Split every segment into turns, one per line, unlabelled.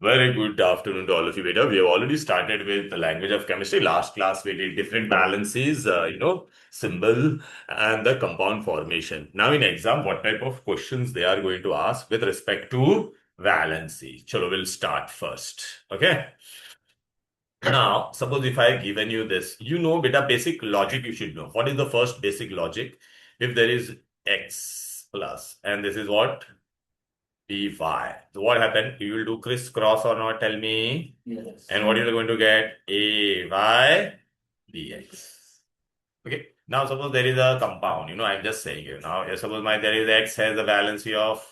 Very good afternoon to all of you, beta. We have already started with the language of chemistry. Last class we did different balances, symbol and the compound formation. Now in exam, what type of questions they are going to ask with respect to valency? Chalo, we'll start first. Okay. Now, suppose if I have given you this, beta, basic logic you should know. What is the first basic logic? If there is x plus, and this is what? Dy. So what happened? You will do crisscross or not? Tell me.
Yes.
And what you are going to get? Ay dx. Okay. Now suppose there is a compound. I'm just saying you now. Suppose there is x has a valency of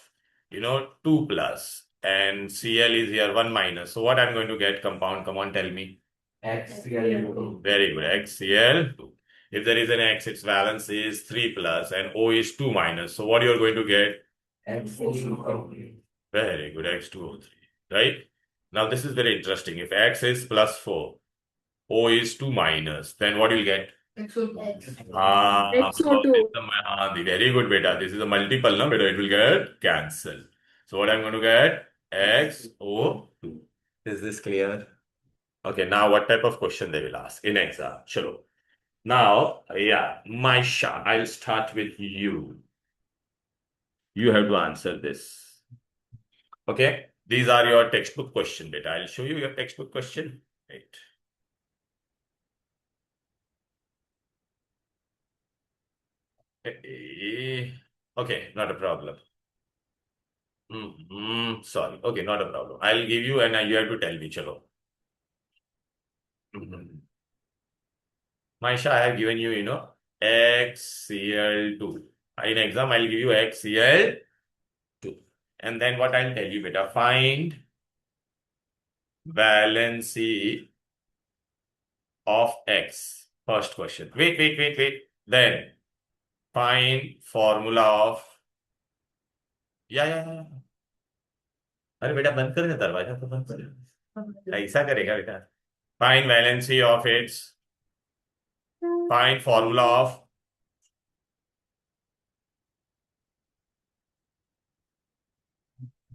2 plus and Cl is here 1 minus. So what I'm going to get compound? Come on, tell me.
XCl2.
Very good. XCl2. If there is an X, its valence is 3 plus and O is 2 minus. So what you are going to get?
XO2.
Very good, X2O3, right? Now this is very interesting. If X is plus 4, O is 2 minus, then what you'll get?
XO2.
Because
XO2.
it's very good, beta. This is a multiple, no, beta. It will get cancelled. So what I'm going to get? XO2. Is this clear? Okay, now what type of question they will ask in exam? Chalo. Now, yeah, Maisha, I'll start with you. You have to answer this. Okay, these are your textbook question, beta. I'll show you your textbook question. Right. Okay, not a problem. Sorry. Okay, not a problem. I'll give you and you have to tell me. Chalo. Mhm. Maisha, I have given you, XCl2. In exam, I'll give you XCl2. And then what I'll tell you, beta, find valency of X. First question. Wait. Then find formula of या अरे बेटा बंद कर दे दरवाजा तो बंद कर ऐसा करेगा बेटा find valency of its find formula of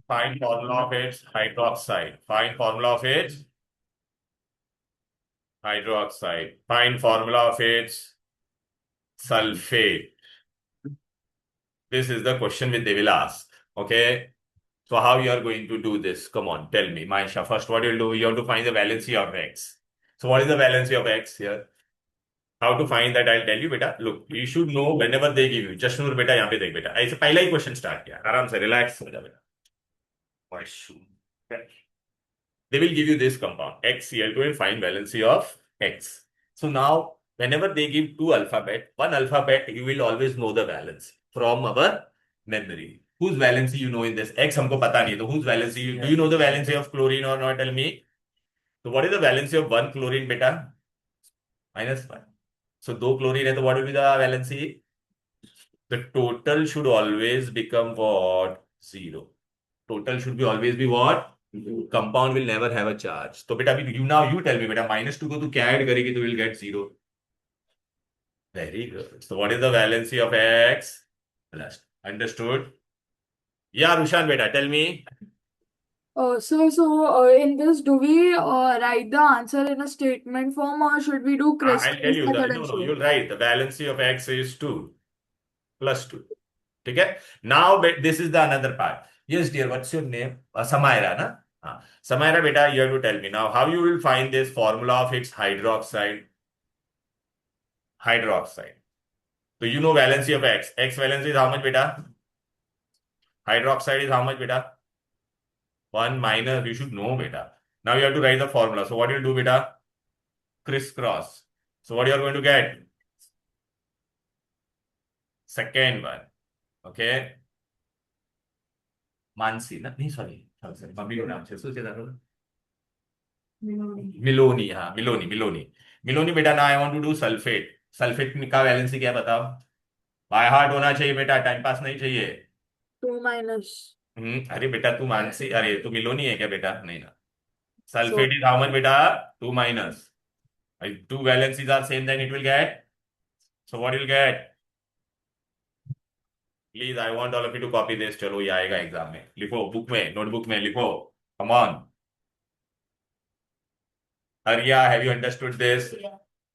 find formula of its hydroxide find formula of its hydroxide find formula of its sulfate. This is the question which they will ask. Okay. So how you are going to do this? Come on, tell me. Maisha, first what you'll do, you have to find the valency of X. So what is the valency of X here? How to find that? I'll tell you, beta. Look, you should know whenever they give you. Just नूर बेटा यहाँ पे देख बेटा. ऐसे पहला ही question start किया. आराम से रिलैक्स हो जा बेटा. What should? They will give you this compound XCl2 and find valency of X. So now, whenever they give two alphabet, one alphabet you will always know the valence from our memory. Whose valency you know in this? X हमको पता नहीं है. So whose valency? Do you know the valency of chlorine or not? Tell me. So what is the valency of one chlorine beta? -1. So दो chlorine है तो what will be the valency? The total should always become what? 0. Total should be always be what? Compound will never have a charge. So beta, you tell me, beta, -2 को तू क्या add करेगी तो will get 0. Very good. So what is the valency of X plus? Understood? Yeah, Rushan, beta, tell me.
In this, do we write the answer in a statement form or should we do
I'll tell
crisscross
you.
method and
No,
show?
you'll write the valency of X is 2 plus 2. Okay? Now, this is the another part. Yes, dear, what's your name? Samaira, na? Samaira, beta, you have to tell me now how you will find this formula of its hydroxide. Hydroxide. So you know valency of X. X valency is how much, beta? Hydroxide is how much, beta? 1 minus. You should know, beta. Now you have to write the formula. So what you'll do, beta? Crisscross. So what you are going to get? Second one. Okay. Mansi. नहीं sorry. Mummy को नाम से सोचे था मिलोनी हाँ मिलोनी बेटा ना I want to do sulphate sulphate का वैलेंसी क्या बताओ बाय हार्ट होना चाहिए बेटा टाइम पास नहीं चाहिए
2 minus.
अरे बेटा तू मानसी अरे तू मिलोनी है क्या बेटा नहीं ना
So,
sulphate is how much बेटा 2 minus two valencies are same then it will get so what you'll get please I want all of you to copy this चलो ये आएगा एग्जाम में लिखो बुक में नोटबुक में लिखो come on Arya, have you understood this?
Yeah.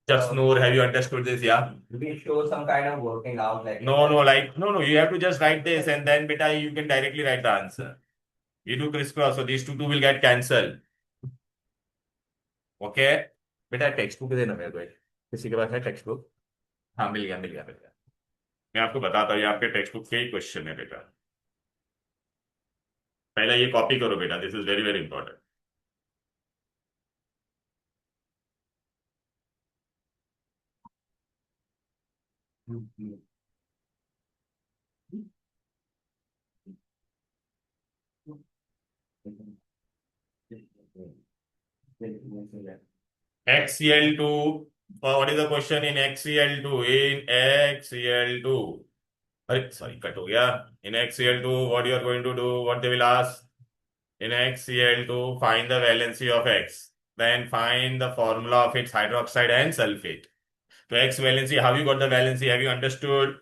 Just Noor, have you understood this? Yeah.
We show some kind of working out like
No, you have to just write this and then beta you can directly write the answer. You do crisscross, so these two will get cancelled. Okay बेटा text book देना मेरे को किसी के पास है text book? हाँ मिल गया मैं आपको बताता हूँ ये आपके टेक्स्ट बुक के ही क्वेश्चन है बेटा पहले ये कॉपी करो बेटा this is very very important XCl2 what is the question in XCl2 in XCl2 अरे सॉरी कट हो गया in XCl2 what you are going to do what they will ask in XCl2 find the valency of X then find the formula of its hydroxide and sulfate so X valency how you got the valency have you understood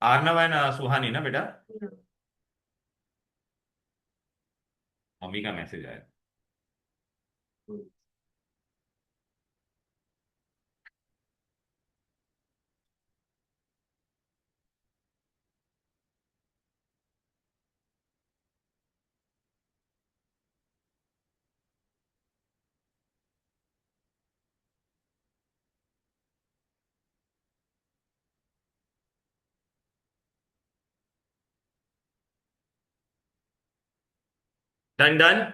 Arnav है ना सुहानी ना बेटा mummy का message आया done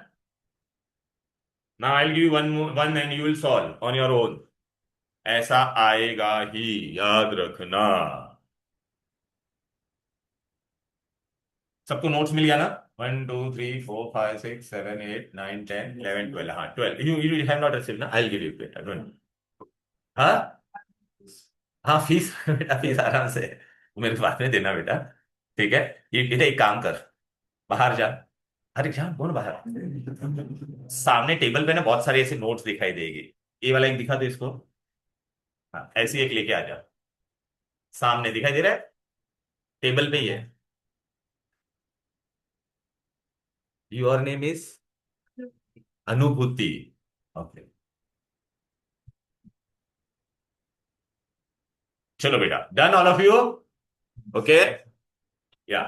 now I'll give you one and you will solve on your own ऐसा आएगा ही याद रखना सबको नोट्स मिल गया ना 1 2 3 4 5 6 7 8 9 10 11 12 हाँ 12 you have not received ना I'll give you it don't हाँ हाँ फीस बेटा फीस आराम से वो मेरे को बाद में देना बेटा ठीक है ये बेटा एक काम कर बाहर जा अरे जा कौन बाहर सामने टेबल पे ना बहुत सारे ऐसे नोट्स दिखाई देगी ये वाला एक दिखा दो इसको हाँ ऐसी एक लेके आ जा सामने दिखाई दे रहा है टेबल पे ही है योर नेम इज अनुभूति ओके चलो बेटा done all of you okay या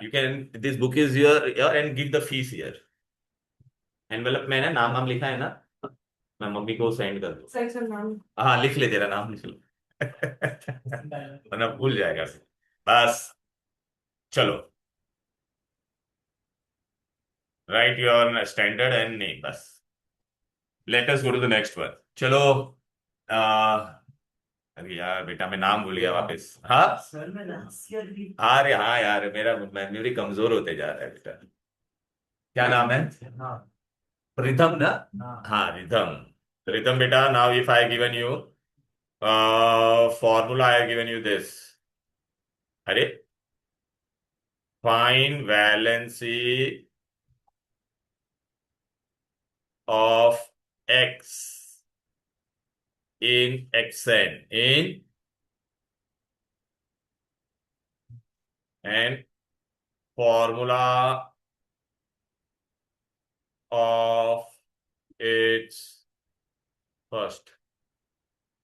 you can this book is your and give the fees here envelope में है ना नाम नाम लिखा है ना मैं मम्मी को सेंड कर दूँ
सेक्शन नाम
हाँ लिख ले तेरा नाम लिख लो वरना भूल जाएगा बस चलो write your standard and name बस let us go to the next one चलो अरे यार बेटा मैं नाम भूल गया वापस हाँ
सर मैं लास्ट ईयर भी
अरे हाँ यार मेरा मेमोरी कमजोर होते जा रहा है बेटा क्या नाम है
हाँ
रिदम ना
हाँ
हाँ रिदम रिदम बेटा now if I given you formula I have given you this अरे find valency of X in Xn in and formula of its first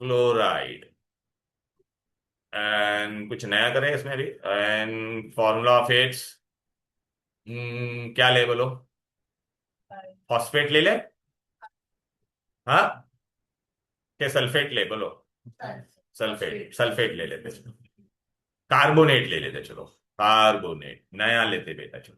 chloride and कुछ नया करें इसमें भी एंड फॉर्मूला ऑफ इट्स क्या ले बोलो फॉस्फेट ले ले हाँ क्या सल्फेट ले बोलो सल्फेट सल्फेट ले लेते कार्बोनेट ले लेते चलो कार्बोनेट नया लेते बेटा। चलो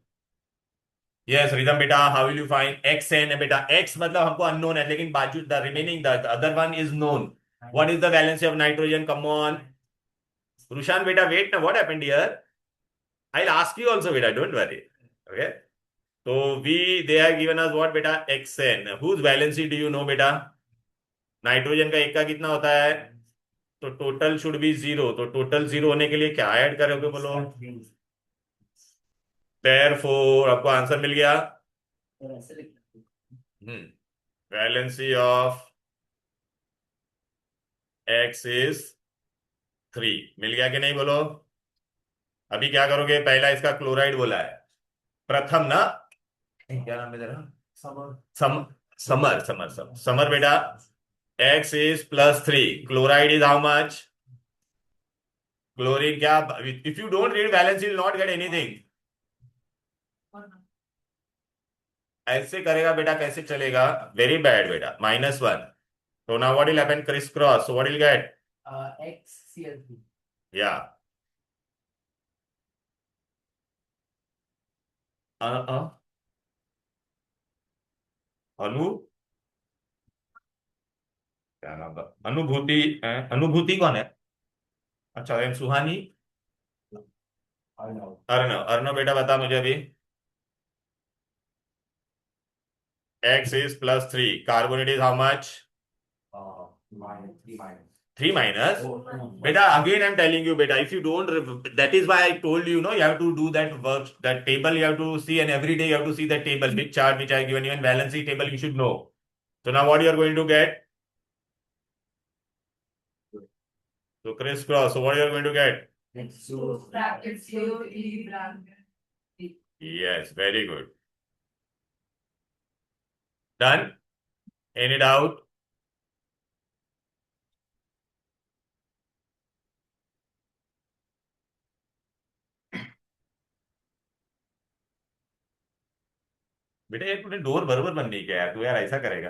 यस रिदम बेटा, how will you find X N बेटा? एक्स मतलब हमको अननोन है, लेकिन बाजू the remaining the other one is known. What is the valency of nitrogen? Come on Rushan बेटा, वेट ना, what happened here? I will ask you also बेटा, don't worry. Okay, तो we they have given us what बेटा? X N. Whose valency do you know बेटा? Nitrogen का एक का कितना होता है? तो टोटल शुड बी जीरो. तो टोटल जीरो होने के लिए क्या ऐड करोगे बोलो? देयरफॉर आपको आंसर मिल गया. Valency of x is 3. मिल गया कि नहीं बोलो? अभी क्या करोगे? पहला इसका क्लोराइड बोला है, प्रथम ना, क्या नाम है तेरा? सम समर समर समर समर बेटा. x is +3. Chloride is how much? Chlorine क्या? If you don't read valence, you will not get anything. ऐसे करेगा बेटा, कैसे चलेगा? Very bad बेटा. -1. So now what will happen? Crisscross. So what will get?
XCl3.
Yeah. अनु क्या नाम था? अनुभूति. अनुभूति कौन है? अच्छा, एम सुहानी. अर्णव. अर्णव बेटा बता मुझे अभी. x is +3. Carbonate is how much?
-3.
3 minus.
Oh,
Beta, again I'm telling you, beta, if you don't, that is why I told you, no, you have to do that work, that table you have to see, and every day you have to see that table, big chart which I given you, and valency table you should know. So now what you are going to get? So crisscross. So what you are going to get?
Brackets COE bracket.
Yes, very good. Done? Any doubt? बेटा ये तूने door बराबर बंद नहीं किया यार, तू यार ऐसा करेगा?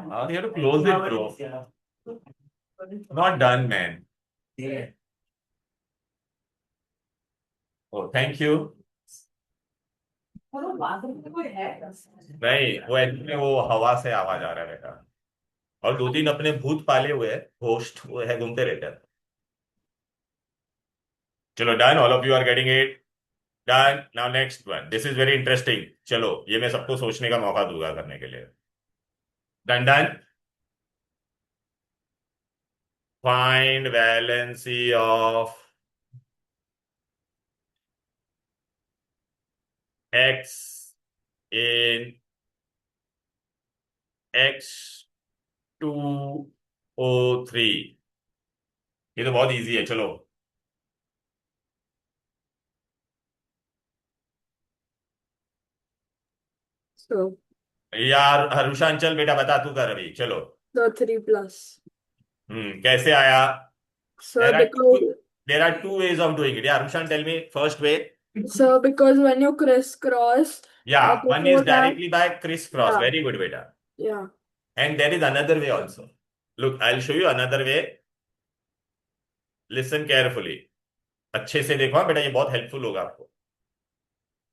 हाँ, you have to close it, bro. Not done, man. Oh, thank you. नहीं, वो एक्चुअली वो हवा से आवाज आ रहा है बेटा, और 2-3 अपने भूत पाले हुए हैं, होस्ट वो है, घूमते रहते हैं. चलो done, all of you are getting it. Done. Now next one, this is very interesting. चलो ये मैं सबको सोचने का मौका दूंगा करने के लिए. Done done. Find valency of x in H2O3. ये तो बहुत इजी है. चलो
So
यार हरुषांचल बेटा बता, तू कर अभी. चलो.
the 3+.
कैसे आया?
So
There are
because
two ways of doing it. Yeah, Rushan, tell me first way.
because when you crisscross,
Yeah, one is
before that,
directly by crisscross.
yeah.
Very good, beta.
yeah.
And there is another way also. Look, I'll show you another way. Listen carefully. अच्छे से देखो बेटा, ये बहुत helpful होगा आपको.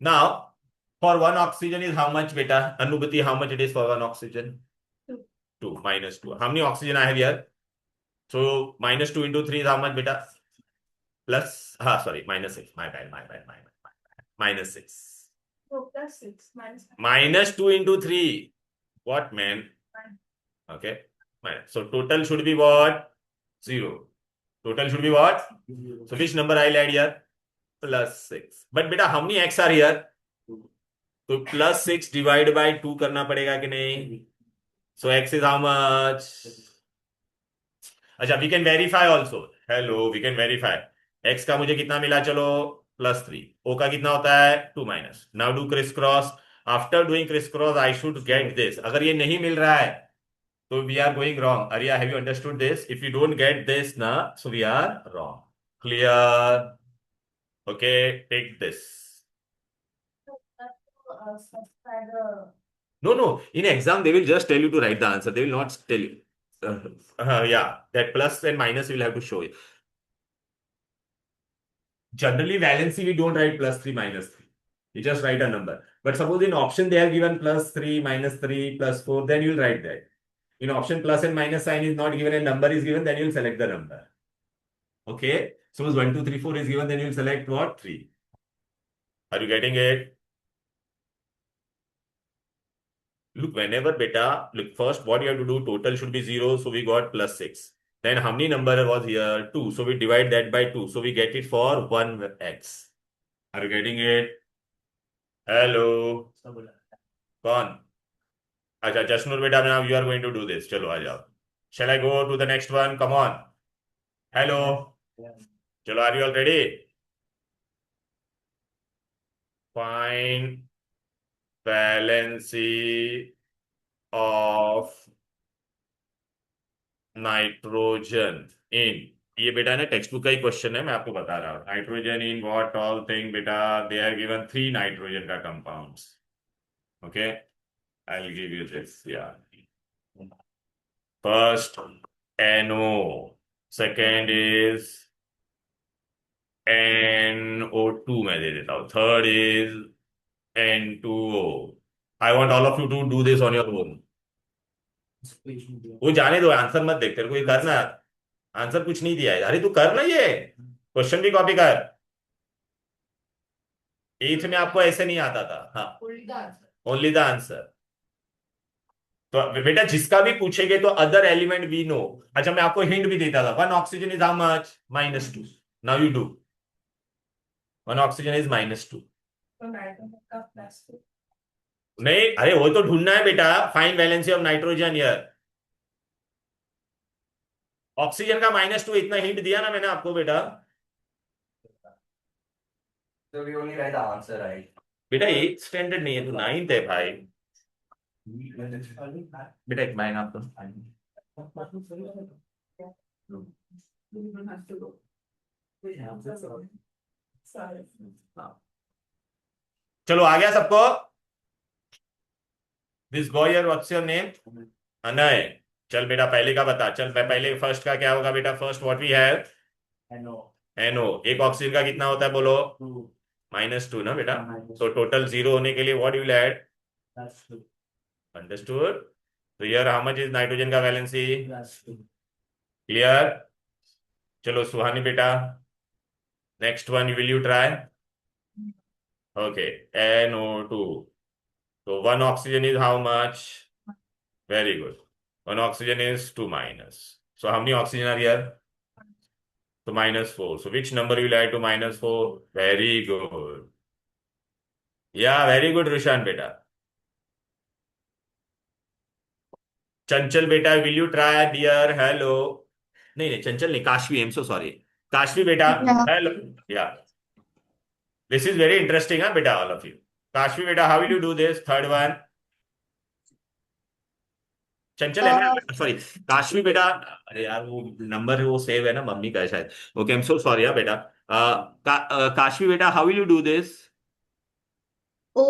Now, for one oxygen is how much, beta? Anubhuti, how much it is for one oxygen? 2. -2. How many oxygen I have here? So -2 into 3 is how much, beta? Plus, sorry, -6. My bad. -6.
Oh, +6 minus.
-2 into 3. What, man? Okay. So total should be what? 0. Total should be what? So which number I'll add here? +6. But beta, how many x are here? तो +6 divided by 2 करना पड़ेगा कि नहीं? So x is how much? अच्छा, we can verify also. Hello, we can verify. x का मुझे कितना मिला? चलो +3. o का कितना होता है? 2 minus. Now do crisscross. After doing crisscross, I should get this. अगर ये नहीं मिल रहा है तो we are going wrong. Arya, have you understood this? If you don't get this, na, so we are wrong. Clear? Okay, take this. No. In exam, they will just tell you to write the answer. They will not tell you. Yeah, that plus and minus you will have to show it. Generally, valency we don't write +3 -3. You just write a number. But suppose in option they are given +3 -3 +4, then you'll write that. In option plus and minus sign is not given and number is given, then you'll select the number. Okay. Suppose 1, 2, 3, 4 is given, then you'll select what? 3. Are you getting it? Look, whenever beta, look, first what you have to do, total should be 0, so we got +6. Then how many number was here? 2. So we divide that by 2. So we get it for 1x. Are you getting it? Hello. कौन? अच्छा, Jasnoor beta, now you are going to do this. चलो आ जाओ. Shall I go to the next one? Come on. Hello. चलो, are you all ready? Find valency of nitrogen in, ये बेटा ना text book का ही question है, मैं आपको बता रहा हूँ. Nitrogen in what all thing बेटा, दे आर गिवन 3 नाइट्रोजन का compounds. Okay, I will give you this. या first NO, second is NO2 मैं दे देता हूँ, third is N2O. I want all of you to do this on your own. वो जाने दो, आंसर मत देख, तेरे को ये करना, आंसर कुछ नहीं दिया है. अरे तू कर ना, ये क्वेश्चन भी कॉपी कर. 8th में आपको ऐसे नहीं आता था. हाँ, ओनली द आंसर. तो बेटा जिसका भी पूछेंगे तो अदर एलिमेंट वी नो. अच्छा, मैं आपको हिंट भी देता था. 1 oxygen is how much? -2. Now you do. 1 oxygen is -2. नहीं, अरे वो तो ढूंढना है बेटा. Find valency of nitrogen here. Oxygen का -2, इतना हिंट दिया ना मैंने आपको बेटा.
So we only write the answer, right?
बेटा 8th स्टैंडर्ड नहीं है, तो 9th है भाई. बेटा एक माइन आपको. चलो आ गया सबको. This boy, what's your name? Anay. चल बेटा पहले का बता. चल पहले फर्स्ट का क्या होगा बेटा? First what we have? NO. एक ऑक्सीजन का कितना होता है बोलो? -2 ना बेटा. तो टोटल 0 होने के लिए what you will add? Understood. तो here how much is nitrogen का वैलेंसी? क्लियर. चलो सुहानी बेटा, next one will you try? Okay, NO2. तो 1 oxygen is how much? Very good. 1 oxygen is 2 minus. So how many oxygen are here? तो -4. So which number will add to -4? Very good. Yeah, very good, Rushan beta. चंचल बेटा, will you try dear? Hello. नहीं नहीं, चंचल नहीं, Kashvi. I'm so sorry. Kashvi बेटा.
Yeah.
Hello. Yeah. This is very interesting, huh, beta, all of you. Kaashvi beta, how will you do this? Third one. चंचल है ना, sorry Kashvi बेटा. अरे यार वो नंबर वो सेव है ना मम्मी का है शायद. Okay, I am so sorry. बेटा काशवी बेटा, how will you do this?
O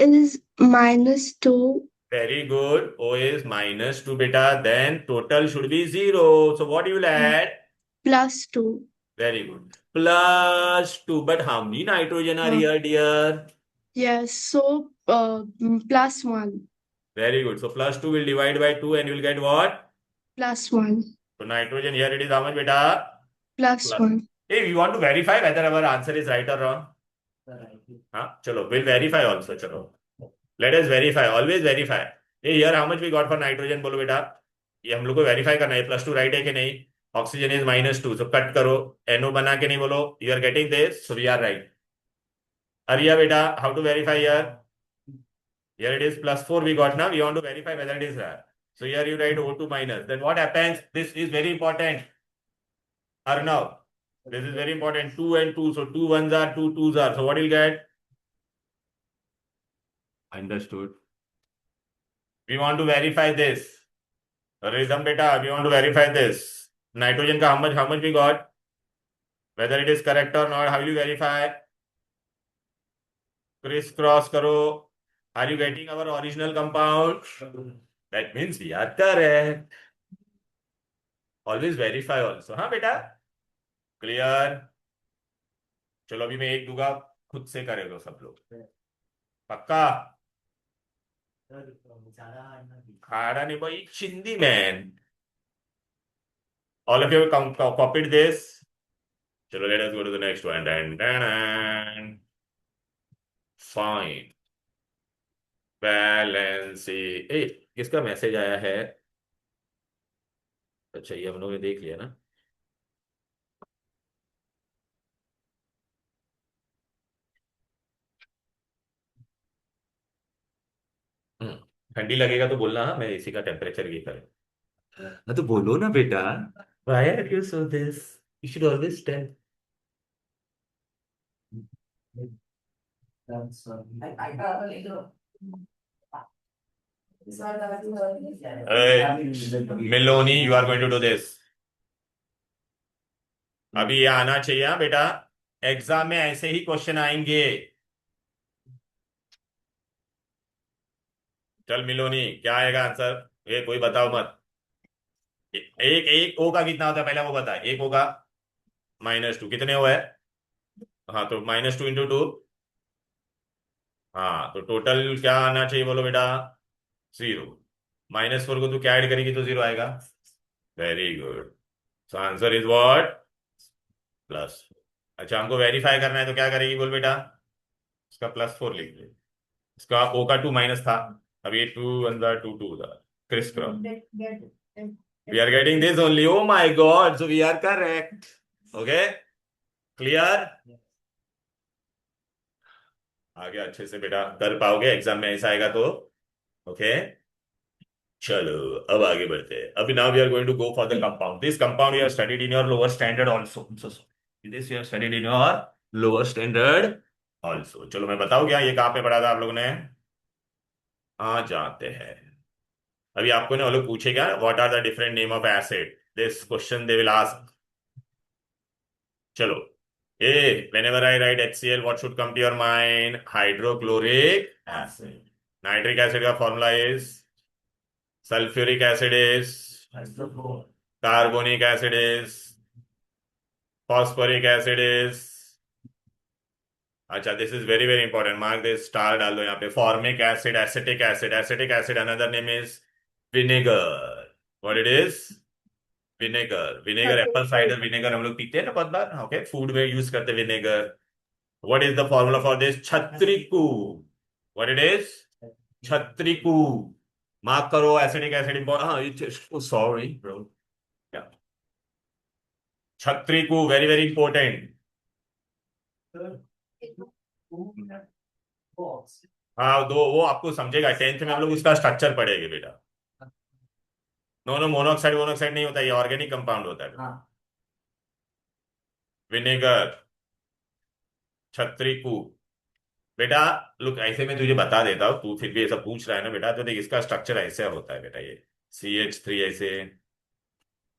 is -2
Very good. O is -2 beta. Then total should be 0. So what you will add?
+2.
Very good. +2. But how many nitrogen are here, dear?
Yes, so +1.
Very good. So +2 will divide by 2 and you will get what?
+1.
So nitrogen here it is how much beta?
+1.
Hey, we want to verify whether our answer is right or wrong. हाँ, चलो we'll verify also. चलो. Let us verify. Always verify. Hey, here how much we got for nitrogen? बोलो बेटा. ये हम लोग को verify करना है. +2 राइट है कि नहीं? Oxygen is -2. सो कट करो. NO बना के नहीं बोलो. You are getting this, so we are right. Aria बेटा, how to verify here? Here it is +4 we got now. We want to verify whether it is right. So here you write O2 minus. Then what happens? This is very important. Arnav, this is very important. 2 and 2. So 2 ones are, 2 twos are. So what you'll get? Understood. We want to verify this. Rhythm beta, we want to verify this. Nitrogen ka how much we got? Whether it is correct or not, how will you verify? Crisscross karo. Are you getting our original compound? That means we are correct. Always verify also. Huh, beta? Clear? चलो अभी मैं एक दूंगा, खुद से करेगा सब लोग, पक्का? हाड़ा नहीं भाई, चिंदी man. All of you copied this? चलो let us go to the next one. Fine balance a, किसका मैसेज आया है? अच्छा ये हम लोगों ने देख लिया ना। ठंडी लगेगा तो बोलना, हाँ मैं एसी का टेम्परेचर ये करें। हाँ तो बोलो ना बेटा, why are you so this? You should always tell. Miloni, you are going to do this. अभी ये आना चाहिए हाँ बेटा, एग्जाम में ऐसे ही क्वेश्चन आएंगे। चल मिलोनी, क्या आएगा आंसर? ये कोई बताओ मत। एक एक ओ का कितना होता है पहले वो बता। एक ओ का -2 कितने हुआ है? हाँ तो -2 इंटू 2। हाँ तो टोटल क्या आना चाहिए बोलो बेटा? 0। -4 को तू क्या ऐड करेगी तो 0 आएगा। Very good. So answer is what? Plus. अच्छा हमको वेरीफाई करना है तो क्या करेगी बोल बेटा? इसका +4 लिख दे। इसका ओ का 2 माइनस था, अब ये 2 अंदर 2 2 उधर, criss cross. We are getting this only. Oh my god, so we are correct. Okay clear? आगे अच्छे से बेटा कर पाओगे, एग्जाम में ऐसा आएगा तो। ओके चलो अब आगे बढ़ते हैं। अभी now we are going to go for the compound. This compound you have studied in your lower standard also. This you have studied in your lower standard also. चलो मैं बताऊं क्या ये कहाँ पे पढ़ा था आप लोगों ने? आ जाते हैं। अभी आपको ना वो लोग पूछेगा what are the different name of acid, this question they will ask. चलो A, whenever I write HCl what should come to your mind? Hydrochloric acid. Nitric acid का formula is, sulphuric acid is, carbonic acid is, phosphoric acid is. अच्छा this is very very important, mark this, star डाल दो यहाँ पे। Formic acid, acetic acid. Acetic acid another name is vinegar. What it is? Vinegar. Vinegar apple cider vinegar हम लोग पीते हैं ना बहुत बार, ओके फूड में यूज करते हैं vinegar. What is the formula for this? छत्रिकू। What it is? छत्रिकू। मार्क करो, एसिडिक एसिड इंपॉर्टेंट। हाँ सॉरी ब्रो, छत्रिकू वेरी वेरी इंपॉर्टेंट। हाँ दो वो आपको समझेगा, 10th में हम लोग उसका स्ट्रक्चर पढ़ेंगे बेटा। नो नो, मोनोऑक्साइड मोनोऑक्साइड नहीं होता, ये ऑर्गेनिक कंपाउंड होता है। विनेगर, छत्रिकू। बेटा लुक ऐसे में तुझे बता देता हूँ, तू फिर भी ऐसा पूछ रहा है ना बेटा, तो देख इसका स्ट्रक्चर ऐसे होता है बेटा। ये CH3 ऐसे,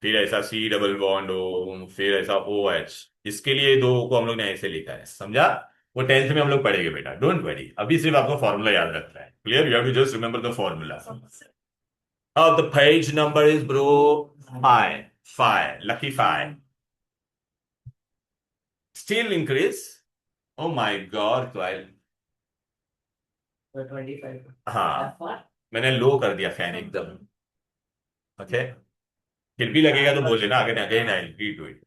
फिर ऐसा C डबल बॉन्ड O, फिर ऐसा OH। इसके लिए दो को हम लोग ने ऐसे लिखा है, समझा? वो 10th में हम लोग पढ़ेंगे बेटा, डोंट वरी। अभी सिर्फ आपको फॉर्मूला याद रखना है। Clear? You have to just remember the formula. How the page number is bro? 5. 5. Lucky 5. Still increase. Oh my God, 12.
25।
हाँ मैंने लो कर दिया फैन एकदम। ओके फिर भी लगेगा तो बोल लेना, again again I will do it.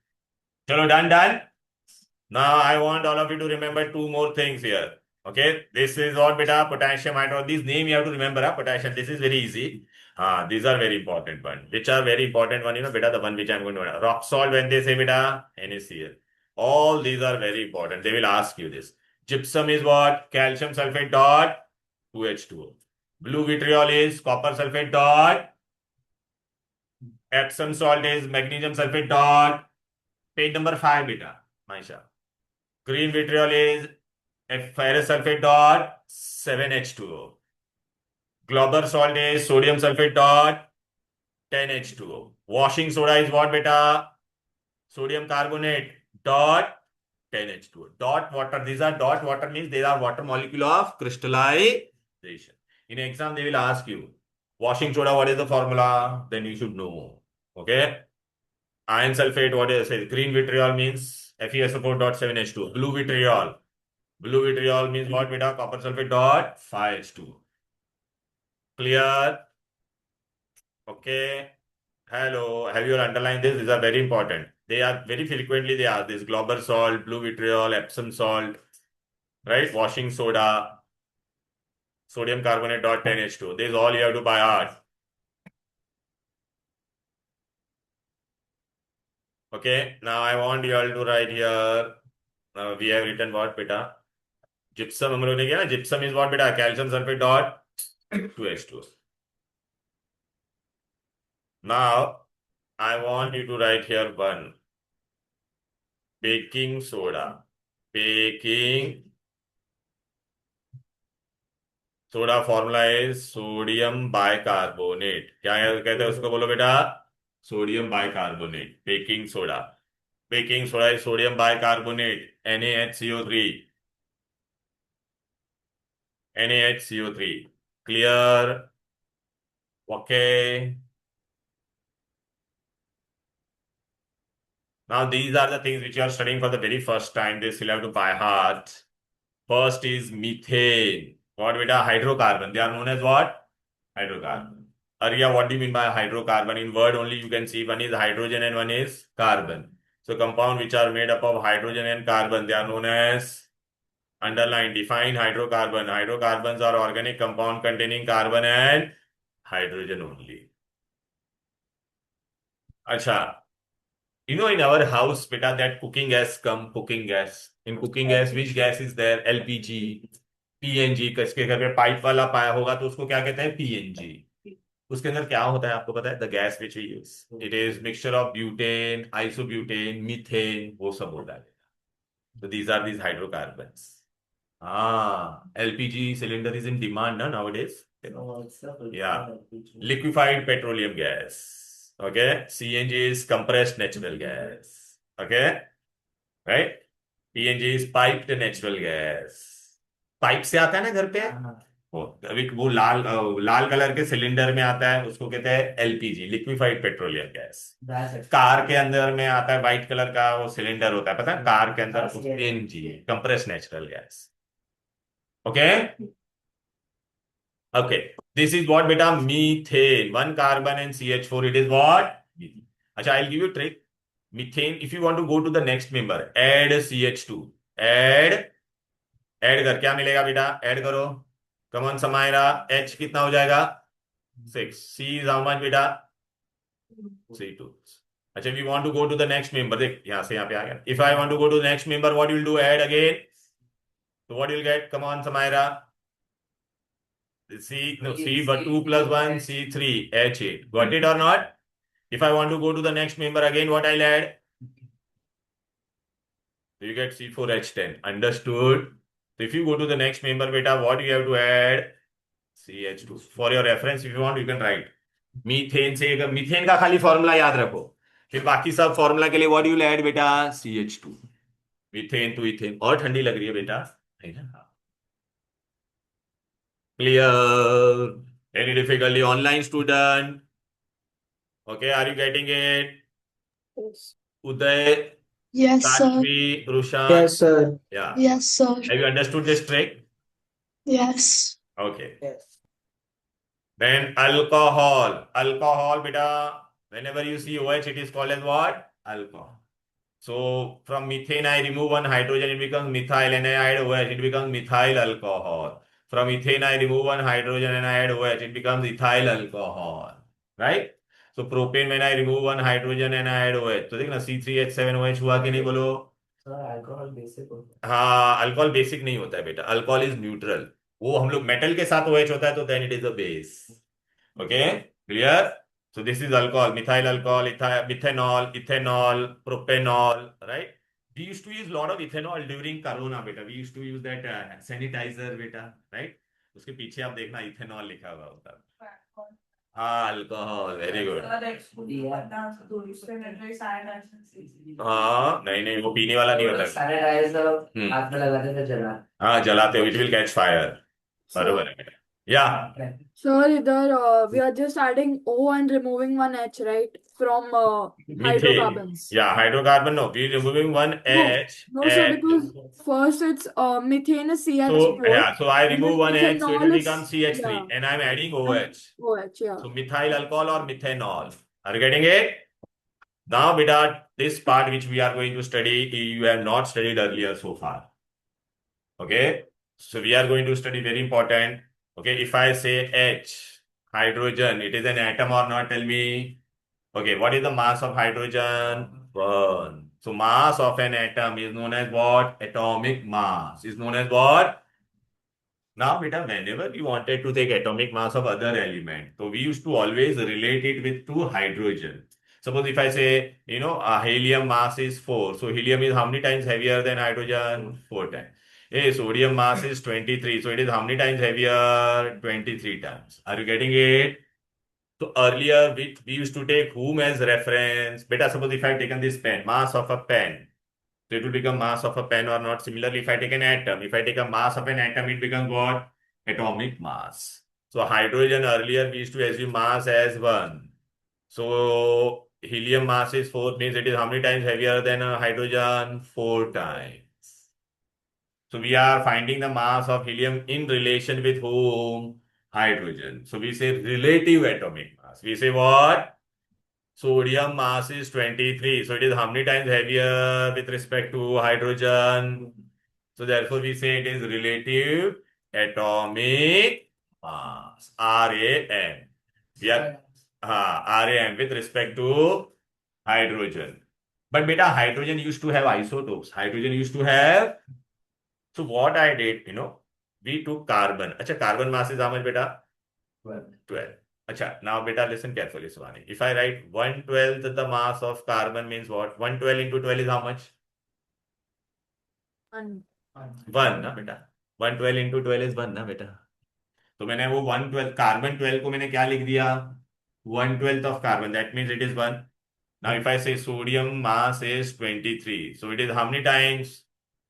चलो done done. Now I want all of you to remember two more things here. Okay, this is what beta potassium hydroxide. This name you have to remember. Potassium. This is very easy. These are very important one. Which are very important one? You know, beta, the one which I'm going to rock salt. When they say beta, NaCl. All these are very important. They will ask you this. Gypsum is what? Calcium sulfate dot 2H2O. Blue vitriol is copper sulfate dot. Epsom salt is magnesium sulfate dot. Page number 5 beta. Maisha. Green vitriol is ferrous sulfate dot 7H2O. Glauber salt is sodium sulfate dot 10H2O. Washing soda is what beta? Sodium carbonate dot 10H2O. Dot water. These are dot water means they are water molecule of crystallization. In exam they will ask you washing soda what is the formula? Then you should know. Okay. Iron sulfate, what is it? Green vitriol means FeSO4.7H2. Blue vitriol. Blue vitriol means what, beta? Copper sulfate dot 5H2. Clear? Okay. Hello. Have you underlined this? These are very important. They are very frequently they are this Glauber salt, blue vitriol, Epsom salt, right? Washing soda, sodium carbonate dot 10H2. This is all you have to by heart. Okay. Now I want you all to write here. We have written what, beta? Gypsum हम लोग ने किया ना. Gypsum is what, beta? Calcium sulfate dot 2H2. Now I want you to write here one. Baking soda. Baking soda formula is sodium bicarbonate. क्या कहते हैं उसको, बोलो बेटा. Sodium bicarbonate. Baking soda. Baking soda is sodium bicarbonate. NaHCO3. NaHCO3. Clear? Okay. Now these are the things which you are studying for the very first time. This you'll have to by heart. First is methane. What, beta? Hydrocarbon. They are known as what? Hydrocarbon. Arya, what do you mean by hydrocarbon? In word only you can see one is hydrogen and one is carbon. So compound which are made up of hydrogen and carbon, they are known as, underline, define hydrocarbon. Hydrocarbons are organic compound containing carbon and hydrogen only. Acha. You know, in our house, beta, that cooking gas come, cooking gas. In cooking gas, which gas is there? LPG, PNG. किसके घर में pipe वाला पाया होगा तो उसको क्या कहते हैं? PNG. उसके अंदर क्या होता है आपको पता है? The gas which we use, it is mixture of butane, isobutane, methane, वो सब होता है. तो दीज आर दीज हाइड्रोकार्बन्स. हाँ, LPG cylinder is in demand ना nowadays. Yeah, liquefied petroleum gas. Okay, CNG is compressed natural gas. Okay, right? PNG is piped natural gas. Pipe से आता है ना घर पे. वो लाल कलर के सिलेंडर में आता है, उसको कहते हैं LPG, liquefied petroleum gas. Car के अंदर में आता है व्हाइट कलर का वो सिलेंडर होता है, पता है, कार के अंदर, CNG, compressed natural gas. Okay. Okay, this is what, beta? Methane. One carbon and CH4. It is what? Acha, I'll give you a trick. Methane. If you want to go to the next member, add CH2. Add कर क्या मिलेगा बेटा? Add करो. Come on Samaira. H कितना हो जाएगा? 6. C is how much बेटा? C2. अच्छा, we want to go to the next member. देख यहाँ से यहाँ पे आ गया. If I want to go to the next member, what you will do? Add again. So what you will get? Come on Samaira. C, no, C, but 2 plus 1, C3, H8. Got it or not? If I want to go to the next member again, what I'll add? So you get C4H10. Understood? So if you go to the next member, beta, what you have to add? CH2. For your reference, if you want, you can write. Methane से, methane का खाली formula याद रखो, फिर बाकी सब formula के लिए what you will add बेटा? CH2. Methane to ethane. और ठंडी लग रही है बेटा? नहीं ना? Clear? Any difficulty, online student? Okay, are you getting it?
Yes.
Uday,
Yes, sir.
Sakshi, Rushan?
Yes, sir.
Yeah.
Yes, sir.
Have you understood this trick?
Yes.
Okay.
Yes.
Then alcohol. Alcohol, beta, whenever you see OH, it is called as what? Alcohol. So from methane, I remove one hydrogen, it becomes methyl, and I add OH, it becomes methyl alcohol. From ethane, I remove one hydrogen and I add OH, it becomes ethyl alcohol. Right? So propane, when I remove one hydrogen and I add OH, तो देखना C3H7OH हुआ कि नहीं बोलो?
Alcohol basic होता है.
हाँ, alcohol basic नहीं होता है बेटा. Alcohol is neutral. वो हम लोग मेटल के साथ OH होता है तो then it is a base. Okay, clear? So this is alcohol, methyl alcohol, methanol, ethanol, propanol, right? We used to use a lot of ethanol during Corona, beta. We used to use that sanitizer, beta, right? उसके पीछे आप देखना ethanol लिखा हुआ होता है. हाँ, alcohol, very good. हाँ, नहीं वो पीने वाला नहीं होता.
सैनिटाइजर हाथ में लगाते थे, जला.
हाँ, जलाते हो, it will catch fire. बरोबर है बेटा. Yeah.
Sir, either we are just adding O and removing one H, right? From
Methane.
hydrocarbons.
Yeah, hydrocarbon. No, we're removing one
No,
H.
no, sir,
And
because first it's methane is
so
CH4,
yeah, so I
and
remove
then
one H, so it will
methanol
become
is, yeah,
CH3, and I'm adding OH.
and OH, yeah.
So methyl alcohol or methanol. Are you getting it? Now, beta, this part which we are going to study, you have not studied earlier so far. Okay, so we are going to study very important. Okay, if I say H, hydrogen, it is an atom or not? Tell me. Okay, what is the mass of hydrogen? 1. So mass of an atom is known as what? Atomic mass. Is known as what? Now, beta, whenever we wanted to take atomic mass of other element, so we used to always relate it with to hydrogen. Suppose if I say, helium mass is 4. So helium is how many times heavier than hydrogen? 4 times. Hey, sodium mass is 23. So it is how many times heavier? 23 times. Are you getting it? So earlier we used to take whom as reference. Beta, suppose if I have taken this pen, mass of a pen. So it will become mass of a pen or not. Similarly, if I take an atom, if I take a mass of an atom, it becomes what? Atomic mass. So hydrogen earlier we used to assume mass as 1. So helium mass is 4 means it is how many times heavier than a hydrogen? 4 times. So we are finding the mass of helium in relation with whom? Hydrogen. So we say relative atomic mass. We say what? Sodium mass is 23. So it is how many times heavier with respect to hydrogen? So therefore we say it is relative atomic mass. RAM. We are RAM with respect to hydrogen. But beta, hydrogen used to have isotopes. Hydrogen used to have. So what I did, we took carbon. Acha, carbon mass is how much, beta? 12. Acha, now beta listen carefully, Swani. If I write 1/12 the mass of carbon means what? 112 into 12 is how much?
And
1 ना बेटा. 112 into 12 is 1 ना बेटा. तो मैंने वो 112 carbon 12 को मैंने क्या लिख दिया? 1/12 of carbon. That means it is 1. Now if I say sodium mass is 23. So it is how many times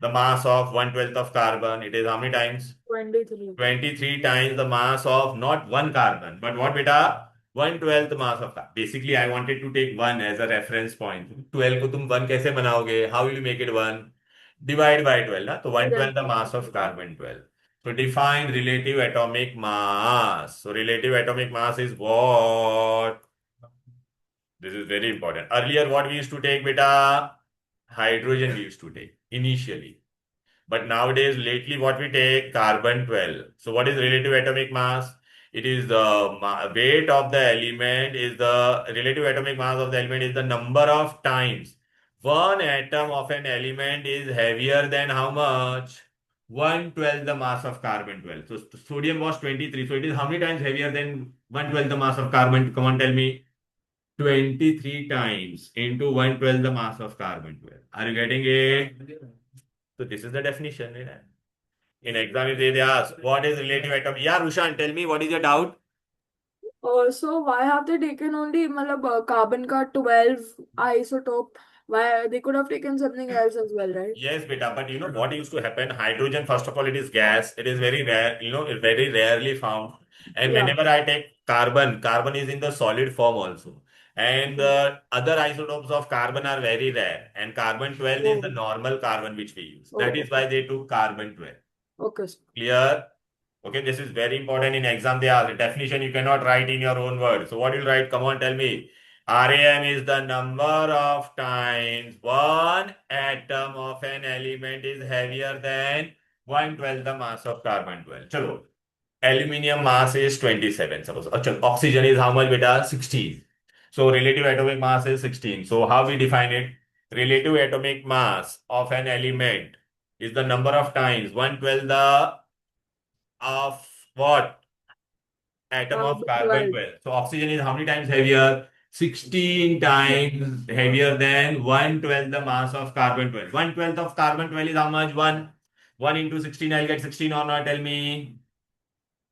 the mass of 1/12 of carbon? It is how many times?
23.
23 times the mass of not one carbon, but what beta? 1/12 mass of carbon. Basically, I wanted to take 1 as a reference point. 12 को तुम 1 कैसे बनाओगे? How will you make it 1? Divide by 12, ना? तो 1/12 the mass of carbon 12. So define relative atomic mass. So relative atomic mass is what? This is very important. Earlier, what we used to take, beta? Hydrogen we used to take initially. But nowadays, lately, what we take? Carbon 12. So what is relative atomic mass? It is the weight of the element is the relative atomic mass of the element is the number of times one atom of an element is heavier than how much? 1/12 the mass of carbon 12. So sodium was 23. So it is how many times heavier than 1/12 the mass of carbon? Come on, tell me. 23 times into 1/12 the mass of carbon 12. Are you getting it? So this is the definition. In exam, if they ask, what is relative atom? Yeah, Rushan, tell me, what is your doubt?
So why have they taken only carbon ka 12 isotope? Why they could have taken something else as well, right?
Yes, beta, but you know what used to happen? Hydrogen, first of all, it is gas. It is very rare, it's very rarely found. And
Yeah.
whenever I take carbon, carbon is in the solid form also. And the other isotopes of carbon are very rare. And carbon 12 is the
Oh,
normal carbon which we use. That is
okay.
why they took carbon 12.
Okay, sir.
Clear? Okay, this is very important in exam. They ask definition you cannot write in your own words. So what you'll write? Come on, tell me. RAM is the number of times one atom of an element is heavier than 1/12 the mass of carbon 12. Chalo. Aluminium mass is 27. Suppose. Achha, oxygen is how much, beta? 16. So relative atomic mass is 16. So how we define it? Relative atomic mass of an element is the number of times 1/12 the of what? Atom of carbon
12.
12. So oxygen is how many times heavier? 16 times heavier than 1/12 the mass of carbon 12. 1/12 of carbon 12 is how much? 1. 1 into 16, I'll get 16 or not? Tell me.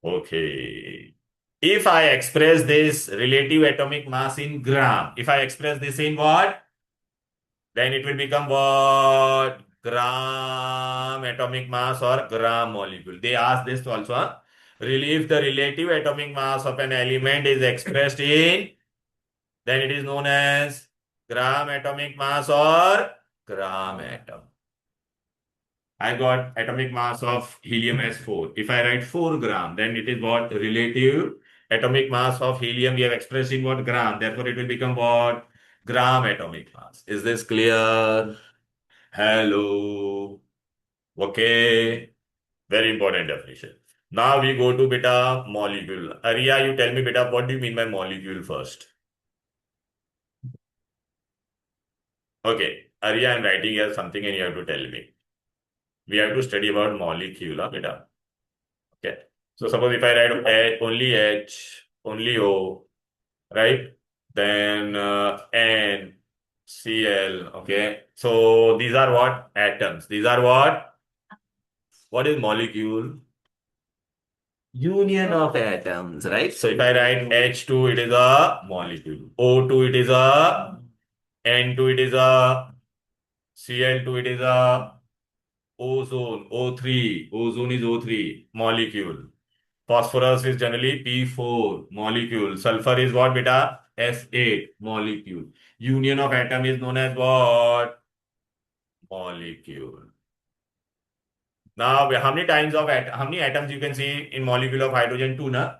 Okay. If I express this relative atomic mass in gram, if I express this in what? Then it will become what? Gram atomic mass or gram molecule. They ask this also. Huh? If the relative atomic mass of an element is expressed in, then it is known as gram atomic mass or gram atom. I got atomic mass of helium as 4. If I write 4 gram, then it is what? Relative atomic mass of helium we have expressed in what? Gram. Therefore, it will become what? Gram atomic mass. Is this clear? Hello. Okay. Very important definition. Now we go to beta molecule. Arya, you tell me beta, what do you mean by molecule first? Okay. Arya, I'm writing here something and you have to tell me. We have to study about molecule, beta. Okay. So suppose if I write only H, only O, right? Then N, Cl, okay. So these are what? Atoms. These are what? What is molecule? Union of atoms, right? So if I write H2, it is a molecule. O2, it is a N2, it is a Cl2, it is a ozone. O3, ozone is O3, molecule. Phosphorus is generally P4, molecule. Sulfur is what, beta? S8, molecule. Union of atom is known as what? Molecule. Now, how many atoms you can see in molecule of hydrogen? 2, na?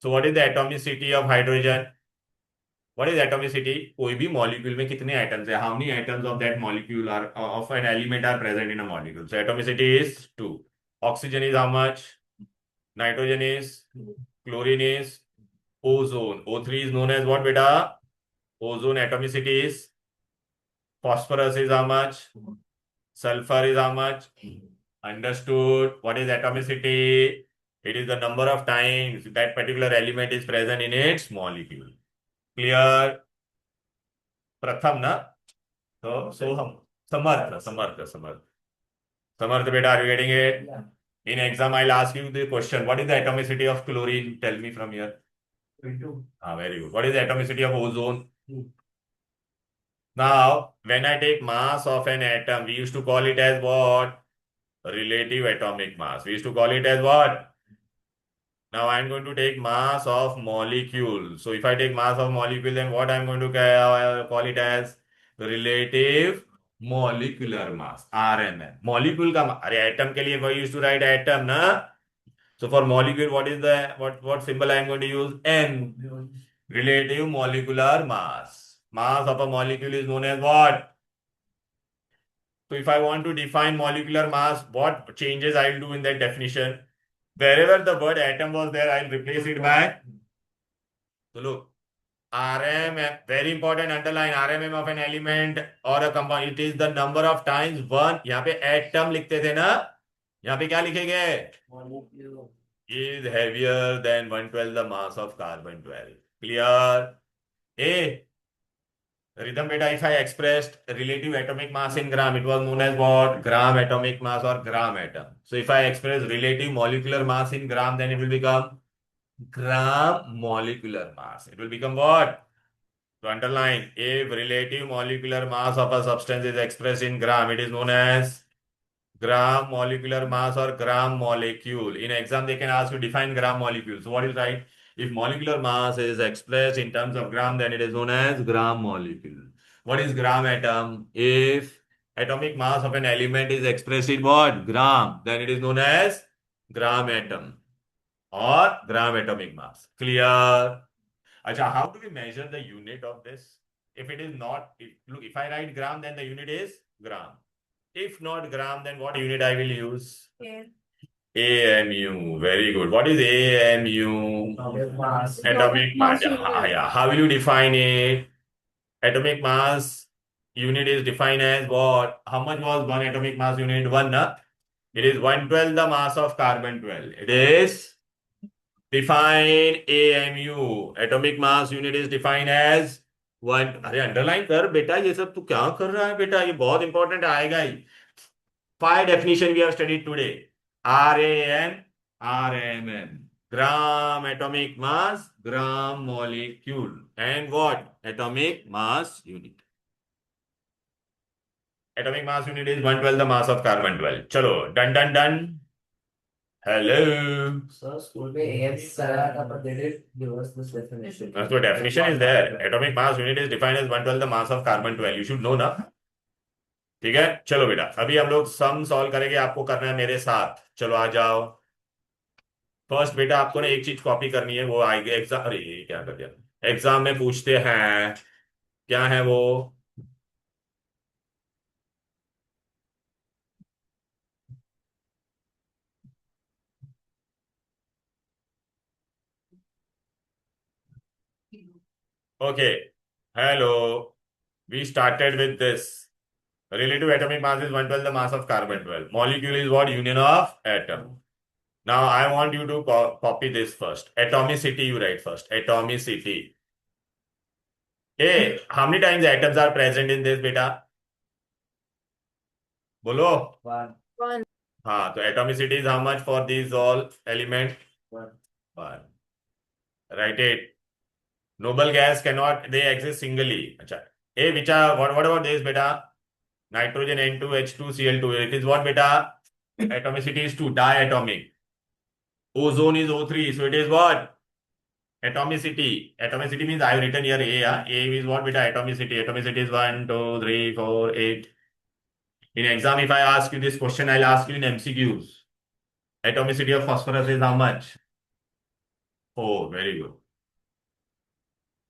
So, what is the atomicity of hydrogen? What is atomicity? कोई भी molecule में कितने atoms है? How many atoms of that molecule are of an element are present in a molecule? So, atomicity is 2. Oxygen is how much? Nitrogen is, chlorine is, ozone. O3 is known as what, beta? Ozone atomicity is. Phosphorus is how much? Sulfur is how much? Understood. What is atomicity? It is the number of times that particular element is present in its molecule. Clear? Pratham, na? So Samarth, beta, are you getting it?
Yeah.
In exam, I'll ask you the question. What is the atomicity of chlorine? Tell me from here.
22.
Very good. What is the atomicity of ozone?
2.
Now, when I take mass of an atom, we used to call it as what? Relative atomic mass. We used to call it as what? Now, I'm going to take mass of molecule. So, if I take mass of molecule, then what I'm going to call it as? Relative molecular mass, RMM. Molecule का अरे atom के लिए we used to write atom, na? So, for molecule, what symbol I'm going to use? M. Relative molecular mass. Mass of a molecule is known as what? So if I want to define molecular mass, what changes I'll do in that definition? Wherever the word atom was there, I'll replace it by. So look, RMM, very important, underline RMM of an element or a compound. It is the number of times one. यहाँ पे atom लिखते थे ना? यहाँ पे क्या लिखेंगे?
Molecule.
Is heavier than 1/12 the mass of carbon 12. Clear? A. Rhythm beta, if I expressed relative atomic mass in gram, it was known as what? Gram atomic mass or gram atom. So if I express relative molecular mass in gram, then it will become gram molecular mass. It will become what? To underline, if relative molecular mass of a substance is expressed in gram, it is known as gram molecular mass or gram molecule. In exam, they can ask you define gram molecule. So what is right? If molecular mass is expressed in terms of gram, then it is known as gram molecule. What is gram atom? If atomic mass of an element is expressed in what? Gram, then it is known as gram atom or gram atomic mass. Clear? Acha, how do we measure the unit of this? If it is not, look, if I write gram, then the unit is gram. If not gram, then what unit I will use? AMU. Very good. What is AMU?
Mass.
Atomic mass.
unit.
Yeah. How will you define it? Atomic mass unit is defined as what? How much was one atomic mass unit? 1, na? It is 1/12 the mass of carbon 12. It is define AMU. Atomic mass unit is defined as 1. अरे underline कर बेटा, ये सब तू क्या कर रहा है बेटा? ये बहुत इंपॉर्टेंट आएगा ही. 5 definition we have studied today. RAN, RMN. Gram atomic mass, gram molecule. And what? Atomic mass unit. Atomic mass unit is 1/12 the mass of carbon 12. Chalo, done. Hello.
Sir, school में AMC कराया था, but they did give us this definition.
So definition is there. Atomic mass unit is defined as 1/12 the mass of carbon 12. You should know ना. ठीक है, चलो बेटा, अभी हम लोग सम सॉल्व करेंगे, आपको करना है मेरे साथ। चलो आ जाओ। फर्स्ट बेटा आपको ना एक चीज कॉपी करनी है, वो आएगी एग्जाम। अरे ये क्या कर दिया, एग्जाम में पूछते हैं, क्या है वो। Okay, hello, we started with this. Relative atomic mass is 1/12 the mass of carbon 12. Molecule is what? Union of atom. Now I want you to copy this first. Atomicity you write first. Atomicity. Hey, how many times atoms are present in this beta? बोलो।
One.
One.
हाँ, तो atomicity is how much for these all element?
One.
One. Write it. Noble gas cannot, they exist singly. अच्छा, hey, which are, what about this beta? Nitrogen N2 H2 Cl2. It is what beta? Atomicity is 2, diatomic. Ozone is O3, so it is what? Atomicity. Atomicity means I have written here A. Yeah? A is what beta? Atomicity. Atomicity is 1, 2, 3, 4, 8. In exam, if I ask you this question, I'll ask you in MCQs. Atomicity of phosphorus is how much? 4. Very good.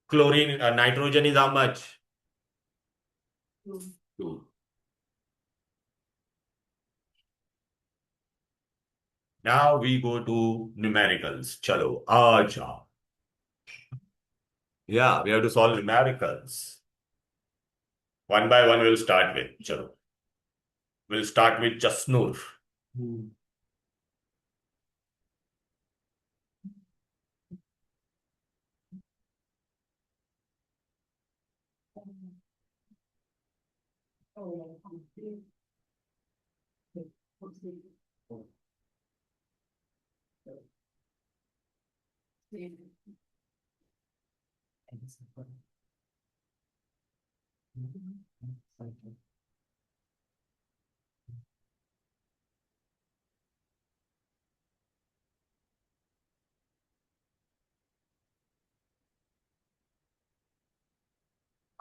Chlorine, nitrogen is how much? 2. Now we go to numericals. Chalo, acha. Yeah, we have to solve numericals. One by one, we'll start with. Chalo. We'll start with Jasnoor.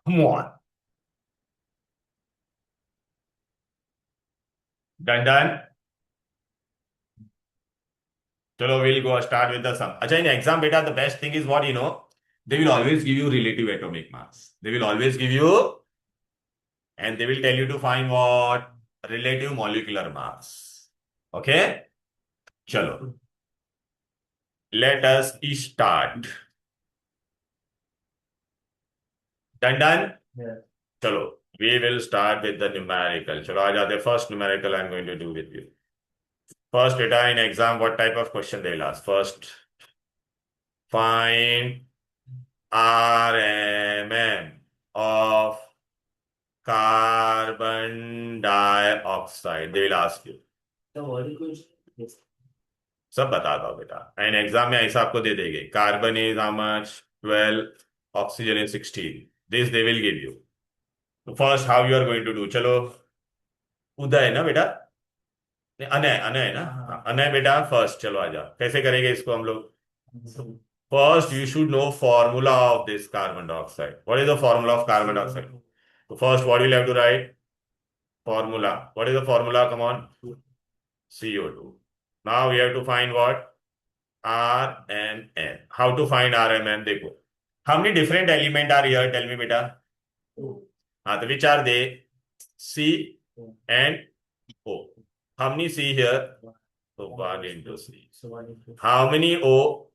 Come on. Done. Chalo, we'll go start with the sum. Acha, in exam, beta, the best thing is what, they will always give you relative atomic mass. They will always give you, and they will tell you to find what? Relative molecular mass. Okay? Chalo. Let us start. Done?
Yeah.
Chalo. We will start with the numerical. Chalo, aaja, the first numerical I'm going to do with you. First, beta, in exam, what type of question they will ask? First, find RMM of carbon dioxide. They will ask you.
The molecule. Yes.
सब बता दो बेटा, and exam में ऐसा आपको दे देंगे। Carbon is how much? 12, oxygen is 16. This they will give you. First how you are going to do? चलो, उदय है ना बेटा? नहीं, अनय, अनय है ना? हाँ, अनय बेटा फर्स्ट। चलो आ जाओ, कैसे करेंगे इसको हम लोग? First, you should know formula of this carbon dioxide. What is the formula of carbon dioxide? So first, what you will have to write? Formula. What is the formula? Come on. CO2. Now we have to find what? RMN. How to find RMN? देखो. How many different elements are here? Tell me, beta. हाँ, तो which are they? C and O. How many C here? So 1 into C.
So 1 into.
How many O?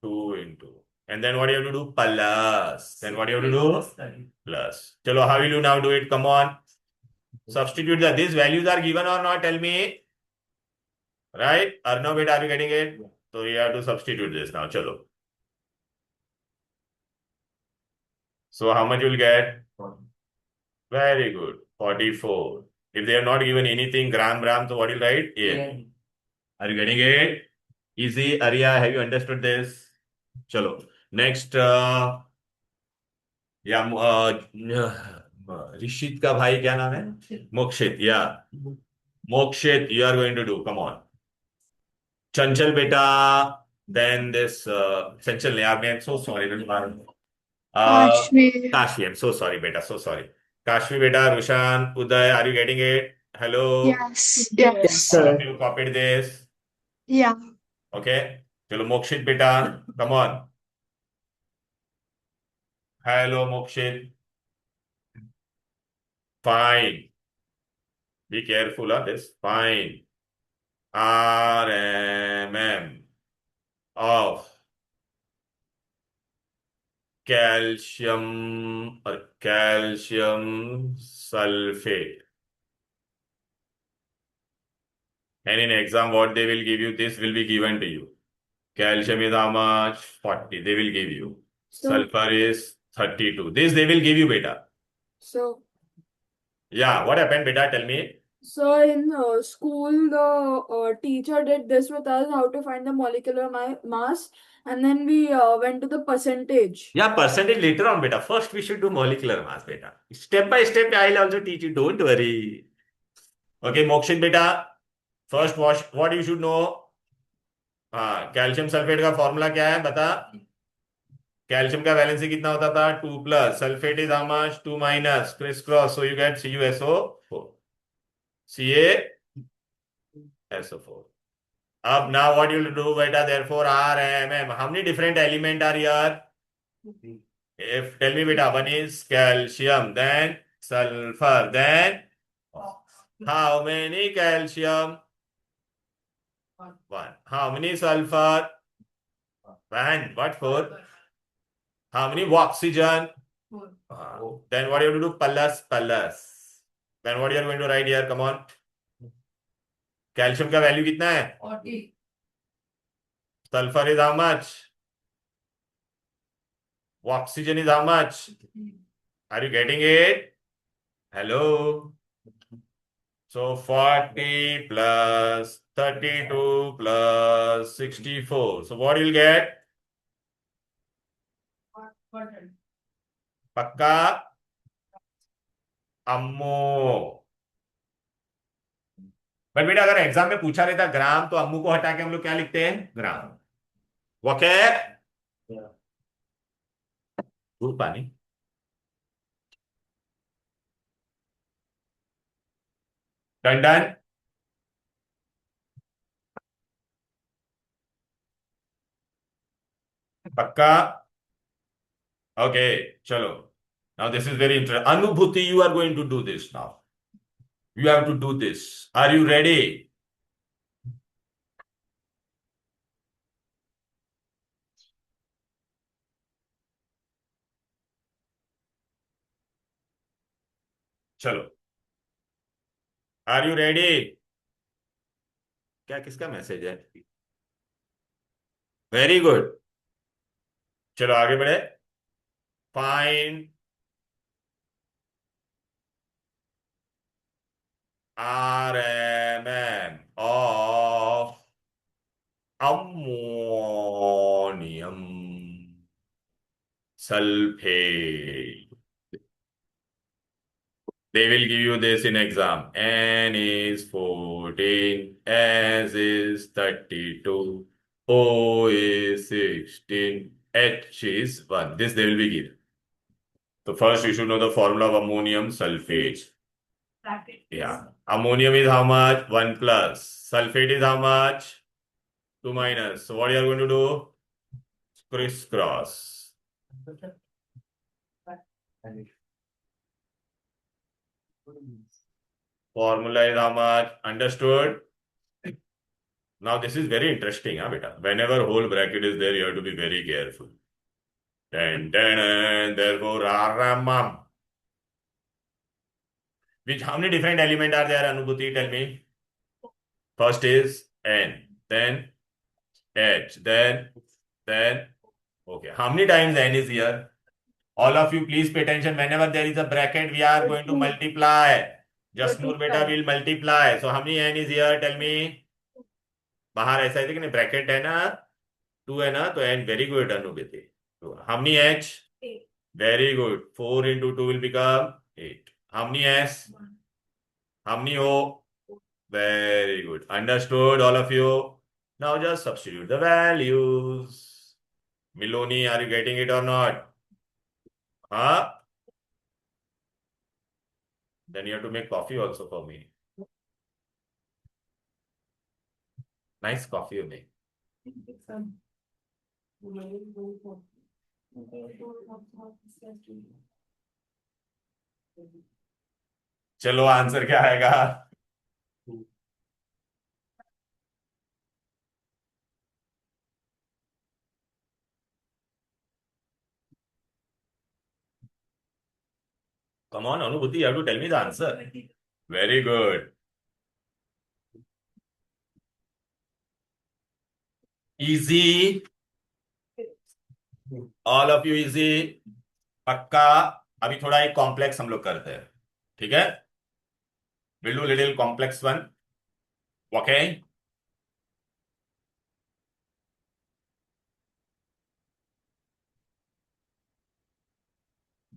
2 into. And then what do you have to do? Plus. Then what do you have to do? Plus. Chalo, how will you now do it? Come on. Substitute that. These values are given or not? Tell me. Right? Arnav, beta, are you getting it? So you have to substitute this now. Chalo. So how much you will get? Very good. 44. If they have not given anything, gram, so what you will write? A. Are you getting it? Easy. Arya, have you understood this? Chalo. Next, Rishit का भाई क्या नाम है? Mokshit. Yeah. Mokshit, you are going to do. Come on. Chanchal beta. Then this Chanchal, I'm so sorry.
Kashmir.
Kashvi, I'm so sorry, beta. So sorry. Kashvi beta, Rushan, Uday, are you getting it? Hello.
Yes.
Yes.
Yes.
All of you copied this.
Yeah.
Okay. Chalo, Mokshit beta, come on. Hello, Mokshit. Fine. Be careful of this. Fine. RMM of calcium sulfate. And in exam, what they will give you, this will be given to you. Calcium is how much? 40. They will give you.
So,
Sulfur is 32. This they will give you, beta.
so,
Yeah, what happened, beta? Tell me.
so in school, the teacher did this with us, how to find the molecular mass, and then we went to the percentage.
Yeah, percentage later on, beta. First, we should do molecular mass, beta. Step by step, I'll also teach you. Don't worry. Okay, Mokshit, beta. First, what you should know. हाँ, calcium sulphate का formula क्या है बता. Calcium का valency कितना होता था 2+. Sulphate is how much 2-. Criss cross, so you get CuSO4. CaSO4. अब now what you do beta, therefore RMM. How many different element are here? If tell me beta, one is calcium, then sulfur, then how many calcium? One. How many sulfur? One. What for? How many oxygen? Then what you have to do? Plus. Then what you are going to write here? Come on. Calcium का value कितना है?
40.
Sulfur is how much? Oxygen is how much? Are you getting it? Hello? So 40 plus 32 plus 64. So what you'll get? पक्का अम्मू. But बेटा अगर exam में पूछा रहता ग्राम तो अम्मू को हटा के हम लोग क्या लिखते हैं? ग्राम. ओके. दूध पानी. डन. पक्का. Okay, chalo. Now this is very interesting. Anubhuti, you are going to do this now. You have to do this. Are you ready? चलो. Are you ready? क्या किसका मैसेज है? Very good. चलो आगे बढ़े. Find RMM of ammonium sulfate. They will give you this in exam. N is 14, S is 32, O is 16, H is 1. This they will be given. So first you should know the formula of ammonium sulfate. Yeah. Ammonium is how much? 1+. Sulfate is how much? 2-. So what you are going to do? Crisscross. Formula is how much? Understood? Now this is very interesting, huh, beta? Whenever whole bracket is there, you have to be very careful. And therefore, RMM. How many different elements are there, Anubhuti? Tell me. First is N, then H, then okay. How many times N is here? All of you, please pay attention. Whenever there is a bracket, we are going to multiply. Just more beta will multiply. So how many N is here? Tell me. बाहर ऐसा है कि नहीं bracket है ना 2 है ना तो N very good Anubhuti. So how many H?
8.
Very good. 4 into 2 will become 8. How many S?
1.
How many O? Very good. Understood all of you? Now just substitute the values. Miloni, are you getting it or not? Huh? Then you have to make coffee also for me. Nice coffee you make. चलो answer क्या आएगा? Come on, Anubhuti, you have to tell me the answer. Very good. Easy. All of you easy. पक्का. अभी थोड़ा एक complex हम लोग करते हैं. ठीक है? We'll do little complex one. Okay?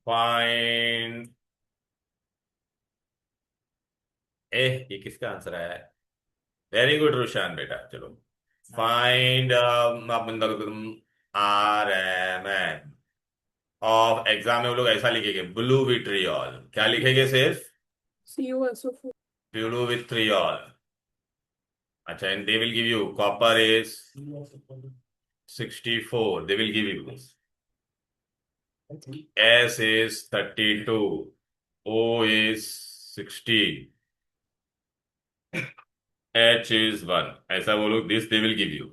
Fine. ये किसका आंसर आया है? वेरी गुड रुशान बेटा. चलो फाइंड RMN ऑफ. एग्जाम में वो लोग ऐसा लिखेंगे ब्लू विट्रियल. क्या लिखेंगे? सिर्फ
CuSO4.
Blue vitriol. अच्छा, and they will give you copper is 64. They will give you this. S is 32. O is 16. H is 1. ऐसा बोलो. This they will give you.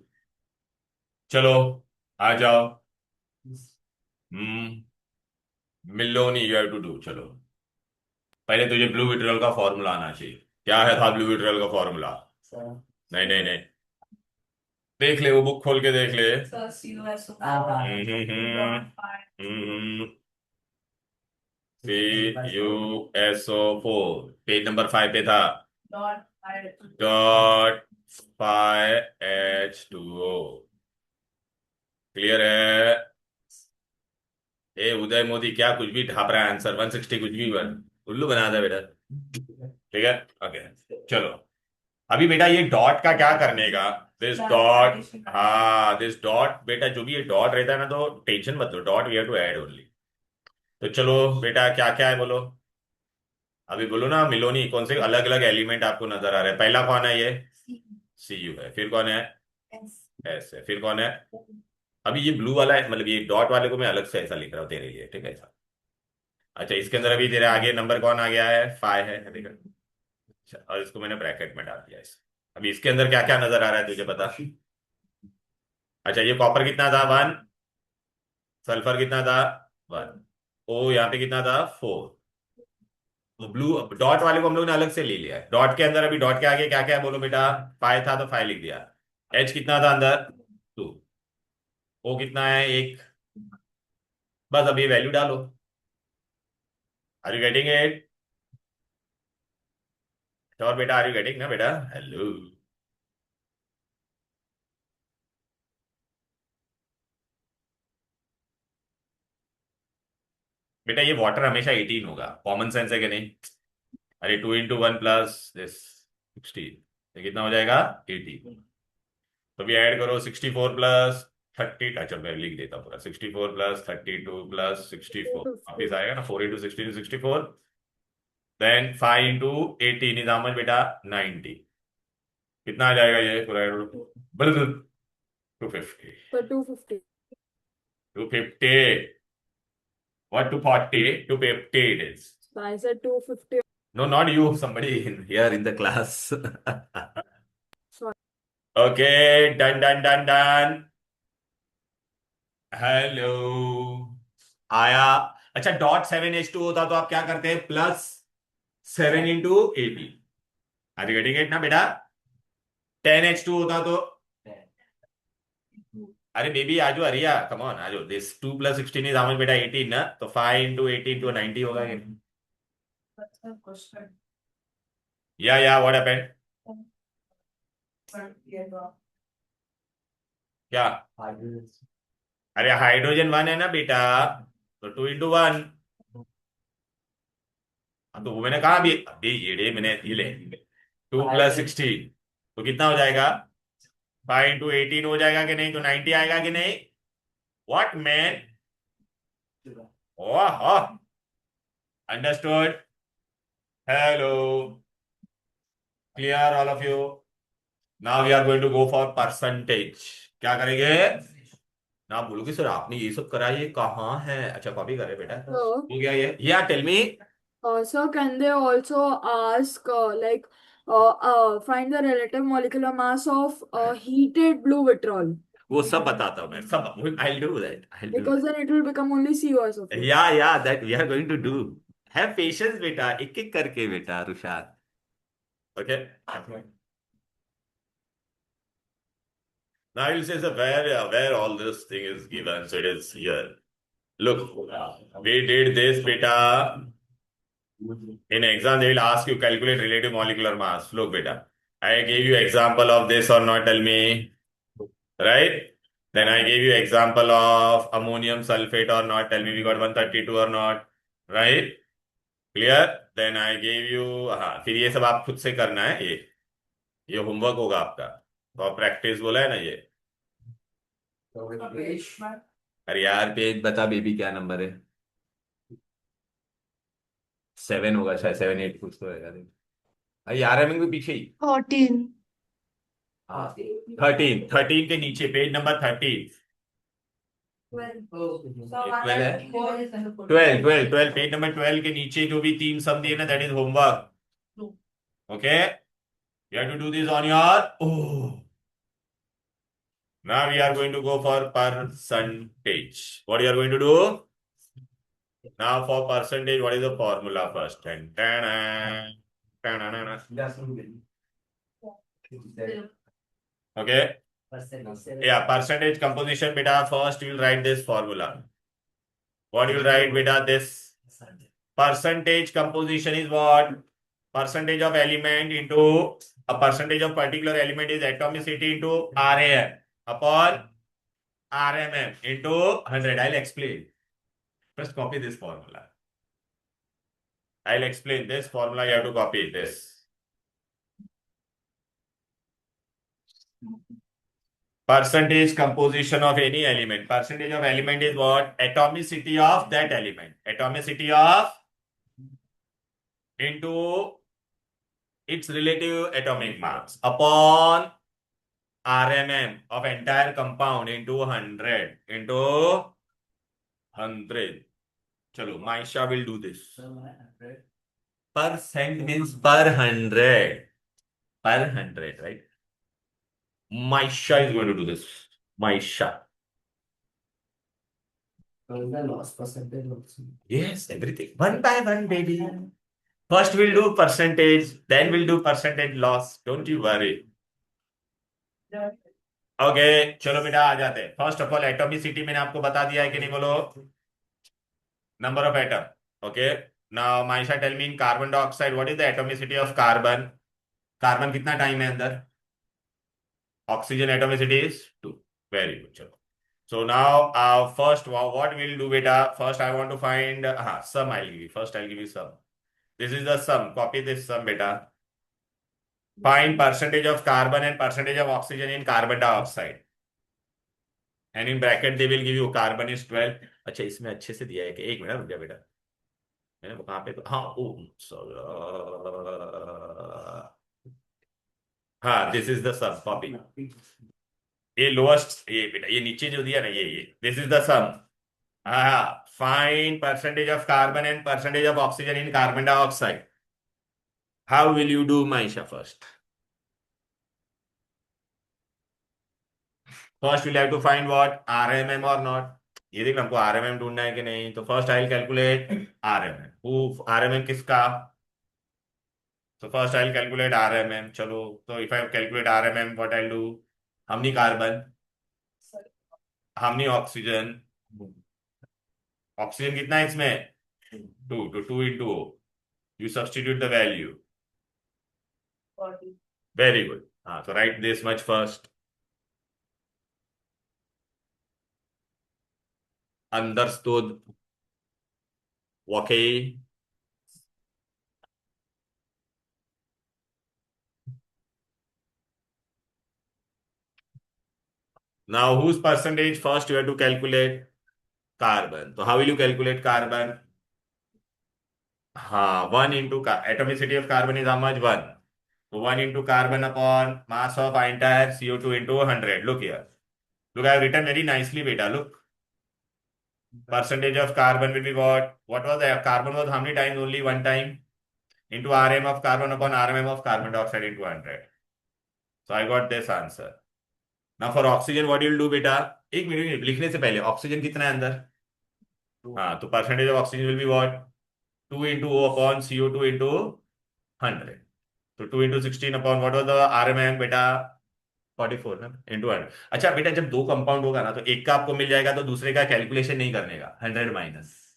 चलो आ जाओ. मिलोनी यू हैव टू डू. चलो पहले तुझे ब्लू विट्रियल का formula आना चाहिए. क्या है था ब्लू विट्रियल का फॉर्मूला? नहीं नहीं नहीं, देख ले वो बुक खोल के देख ले. CuSO4 पेज नंबर 5 पे था. Dot 5H2O. क्लियर है? उदय मोदी क्या कुछ भी ढाप रहा है. आंसर 160 कुछ भी उल्लू बना था बेटा. ठीक है? ओके चलो. अभी बेटा ये डॉट का क्या करने का? This dot. हाँ दिस डॉट बेटा, जो भी ये डॉट रहता है ना, तो टेंशन मत लो. Dot we have to add only. तो चलो बेटा क्या क्या है बोलो. अभी बोलो ना मिलोनी, कौन से अलग अलग एलिमेंट आपको नजर आ रहा है? पहला कौन है? ये Cu है. फिर कौन है? S है. फिर कौन है? अभी ये ब्लू वाला है, मतलब ये डॉट वाले को मैं अलग से ऐसा लिख रहा हूँ तेरे लिए. ठीक है ऐसा. अच्छा इसके अंदर अभी तेरे आगे नंबर कौन आ गया है? 5 है. देखा? अच्छा, और इसको मैंने ब्रैकेट में डाल दिया. अभी इसके अंदर क्या क्या नजर आ रहा है तुझे बता. अच्छा ये कॉपर कितना था? 1. सल्फर कितना था? 1. ओ यहाँ पे कितना था? 4. तो ब्लू डॉट वाले को हम लोग ने अलग से ले लिया है. डॉट के अंदर अभी डॉट के आगे क्या क्या है बोलो बेटा? 5 था तो 5 लिख दिया. H कितना था अंदर? 2. O कितना है? 1. बस अभी वैल्यू डालो. Are you getting it? और बेटा आर यू गेटिंग ना बेटा? हेलो. बेटा ये वाटर हमेशा 18 होगा. कॉमन सेंस है कि नहीं? अरे 2 × 1 प्लस दिस 16. ये कितना हो जाएगा? 18. तो भी ऐड करो. 64 प्लस 30. अच्छा मैं लिख देता हूँ पूरा. 64 प्लस 32 प्लस 64. वापिस आएगा ना. 4 × 16 64. देन 5 × 18 इज हाउ मच बेटा? 90. कितना आ जाएगा ये पूरा? 250.
So 250.
250. What 240? 250 it is.
So I said 250.
No, not you. Somebody here in the class.
Sorry.
Okay, done. Hello. आया. अच्छा डॉट 7H2 होता तो आप क्या करते हैं? +7 × 18. आर यू गेटिंग इट ना बेटा? 10H2 होता तो, अरे बेबी आजो अरिया कम ऑन आजो. दिस 2 + 16 इज हाउ मच बेटा? 18 ना. तो 5 × 18 तो 90 होगा. या व्हाट हैपेंड? क्या? अरे हाइड्रोजन 1 है ना बेटा, तो 2 × 1. तो वो मैंने कहा अभी ये मैंने ये ले 2 + 16 तो कितना हो जाएगा? 5 into 18 हो जाएगा कि नहीं? तो 90 आएगा कि नहीं? What man? Oh, understood? Hello. Clear all of you? Now we are going to go for percentage. क्या करेंगे? ना बोलोगे सर आपने ये सब करा, ये कहाँ है? अच्छा कॉपी करे बेटा,
So,
हो गया ये। या tell me.
so can they also ask find the relative molecular mass of heated blue vitriol?
वो सब बताता हूँ मैं, सब I do that, I do
Because then it will become only COSO4.
या that we are going to do. Have patience बेटा, एक एक करके बेटा Rushad. Okay now you'll say sir where all this thing is given, so it is here. Look, we did this beta. In exam they will ask you calculate relative molecular mass. Look beta, I gave you example of this or not, tell me, right? Then I gave you example of ammonium sulfate or not, tell me we got 132 or not, right? Clear? Then I gave you, हाँ फिर ये सब आप खुद से करना है, ये होमवर्क होगा आपका, तो प्रैक्टिस बोला है ना ये। अरे यार पेज बता बेबी, क्या नंबर है? 7 होगा शायद, 7 8 कुछ तो होगा। अरे यार है भी पीछे ही।
14.
13 के नीचे पेज नंबर 13। 12 पेज नंबर 12 के नीचे जो भी 3 सम दिए ना, that is homework. Okay, you have to do this on your own. Now we are going to go for percentage. What you are going to do? Now for percentage, what is the formula first? Okay. Yeah, percentage composition, beta. First, you will write this formula. What you will write, beta? This percentage composition is what? Percentage of element into a percentage of particular element is atomicity into RAM upon RMM into 100. I'll explain. First, copy this formula. I'll explain this formula. You have to copy this. Percentage composition of any element. Percentage of element is what? Atomicity of that element. Atomicity of into its relative atomic mass upon RMM of entire compound into 100 into 100. Chalo, Maisha will do this. Percent means per 100. Per 100, right? Maisha is going to do this. Maisha.
Loss percentage also.
Yes, everything. One by one, baby. First we'll do percentage, then we'll do percentage loss. Don't you worry. Okay चलो बेटा आ जाते हैं। First of all atomicity मैंने आपको बता दिया है कि नहीं, बोलो? Number of atom. Okay, now Maisha tell me in carbon dioxide what is the atomicity of carbon? Carbon कितना टाइम है अंदर? Oxygen atomicity is 2। Very good, चलो। So now, first, what we'll do, beta? First, I want to find sum. I'll give you. First, I'll give you sum. This is the sum. Copy this sum, beta. Find percentage of carbon and percentage of oxygen in carbon dioxide. And in bracket, they will give you carbon is 12. अच्छा इसमें अच्छे से दिया है कि एक minute रुक जा बेटा, मैंने वो कहाँ पे तो हाँ ओ हाँ this is the sum. Copy ये लोएस्ट, ये बेटा ये नीचे जो दिया ना ये दिस इज द सम। हाँ, find percentage of carbon and percentage of oxygen in carbon dioxide. How will you do, Maisha? First we'll have to find what? RMM or not. ये देख हमको RMM ढूंढना है कि नहीं, तो first I calculate RMM। RMM किसका? So first I'll calculate RMM. चलो, तो if I calculate RMM, what I'll do? How many carbon? How many oxygen? Oxygen कितना है इसमें? 2, तो 2 into O. You substitute the value.
40.
Very good. So write this much first. Understood? Okay. Now, whose percentage first you have to calculate? Carbon. So how will you calculate carbon? हाँ, 1 into atomicity of carbon is how much? 1. So 1 into carbon upon mass of entire CO2 into 100. Look here. Look, I have written very nicely, beta. Look. Percentage of carbon will be what? What was the carbon was how many times? Only one time. Into Rm of carbon upon Rm of carbon dioxide into 100. So I got this answer. Now for oxygen, what you'll do, beta? एक minute लिखने से पहले oxygen कितना है अंदर? हाँ, तो percentage of oxygen will be what? 2 into O upon CO2 into 100. तो 2 into 16 upon what was the RMM बेटा? 44 ना into 100. अच्छा बेटा, जब दो कंपाउंड होगा ना तो एक का आपको मिल जाएगा तो दूसरे का कैलकुलेशन नहीं करने का. 100 माइनस.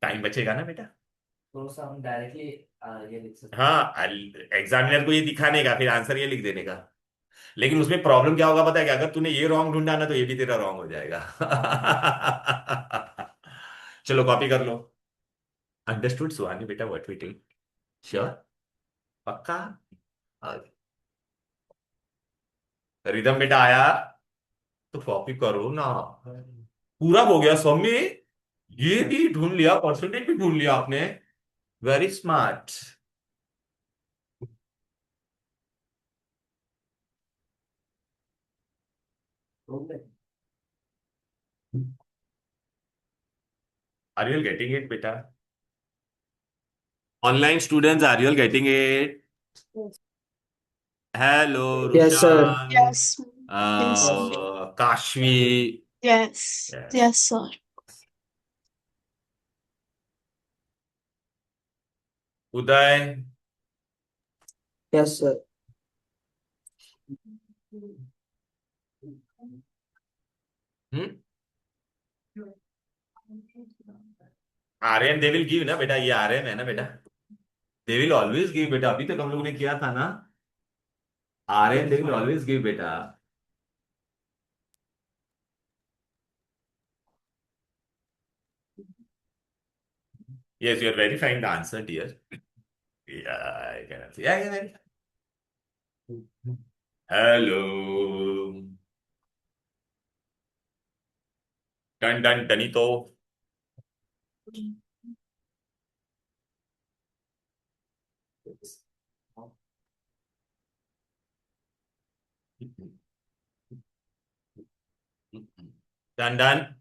टाइम बचेगा ना बेटा.
तो हम डायरेक्टली ये लिख सकते हैं.
हाँ, एग्जामिनर को ये दिखाने का, फिर आंसर ये लिख देने का. लेकिन उसमें प्रॉब्लम क्या होगा पता है क्या? अगर तूने ये रॉन्ग ढूंढा ना तो ये भी तेरा रॉन्ग हो जाएगा. चलो कॉपी कर लो. अंडरस्टूड सुहानी बेटा व्हाट वी डिड? श्योर? पक्का? रिदम बेटा आया तो कॉपी करो ना. पूरा हो गया सब में. ये भी ढूंढ लिया, परसेंटेज भी ढूंढ लिया आपने. Very smart. Are you getting it बेटा? Online students, are you getting it? Hello
Yes, sir.
Rushan,
Yes. Yes, sir.
Kashvi.
Yes.
Yes.
Yes, sir.
Uday.
Yes, sir.
Hmm. Aryan they will give ना बेटा, ये आर्यन है ना बेटा. दे विल ऑलवेज गिव बेटा, अभी तक हम लोगों ने किया था ना. Aryan they will always give बेटा. Yes, you are verifying the answer, dear. Yeah, I can see. Yeah, yeah, yeah. Hello. Done, done, Danito. Done, done.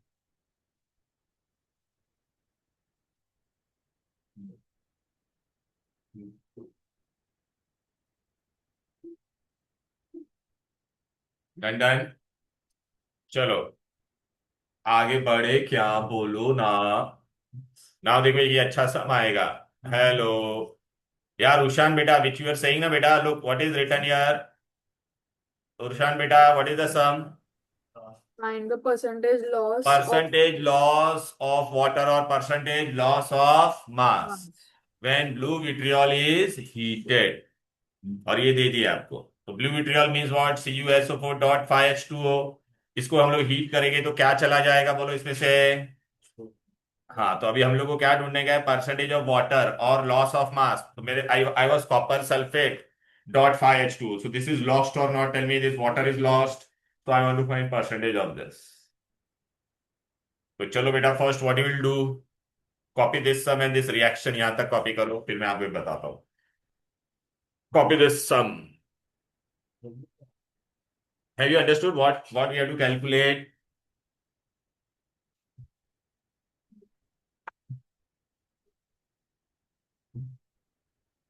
Done, done. चलो आगे बढ़े क्या? बोलो ना. ना देखो ये अच्छा सम आएगा. हेलो यार रुशान बेटा, विच यू आर सेइंग ना बेटा. लुक व्हाट इज रिटन यार. रुशान बेटा, what is the sum?
Find the percentage loss of
Percentage loss of water or percentage loss of mass
mass.
when blue vitriol is heated. और ये दे दिया आपको. तो blue vitriol means what? CuSO4.5H2O. इसको हम लोग हीट करेंगे तो क्या चला जाएगा बोलो इसमें से? हाँ, तो अभी हम लोग को क्या ढूंढने का है? परसेंटेज ऑफ वाटर और लॉस ऑफ मास. तो मेरे I was copper sulphate dot 5H2O. So this is lost or not? Tell me this water is lost. तो I want to find percentage of this. तो चलो बेटा, first what you will do? Copy this sum and this reaction. यहां तक copy करो, फिर मैं आपको बताता हूं. Copy this sum. Have you understood what we have to calculate?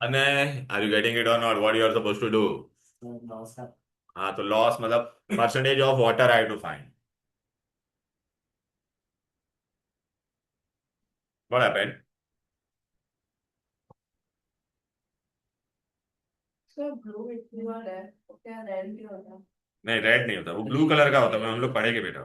Anay, are you getting it or not? What you are supposed to do?
No, sir.
हाँ, तो लॉस मतलब percentage of water I to find. What happened?
So blue vitriol है, तो क्या red भी होता है?
नहीं, रेड नहीं होता, वो ब्लू कलर का होता है. हम लोग पढ़ेंगे बेटा.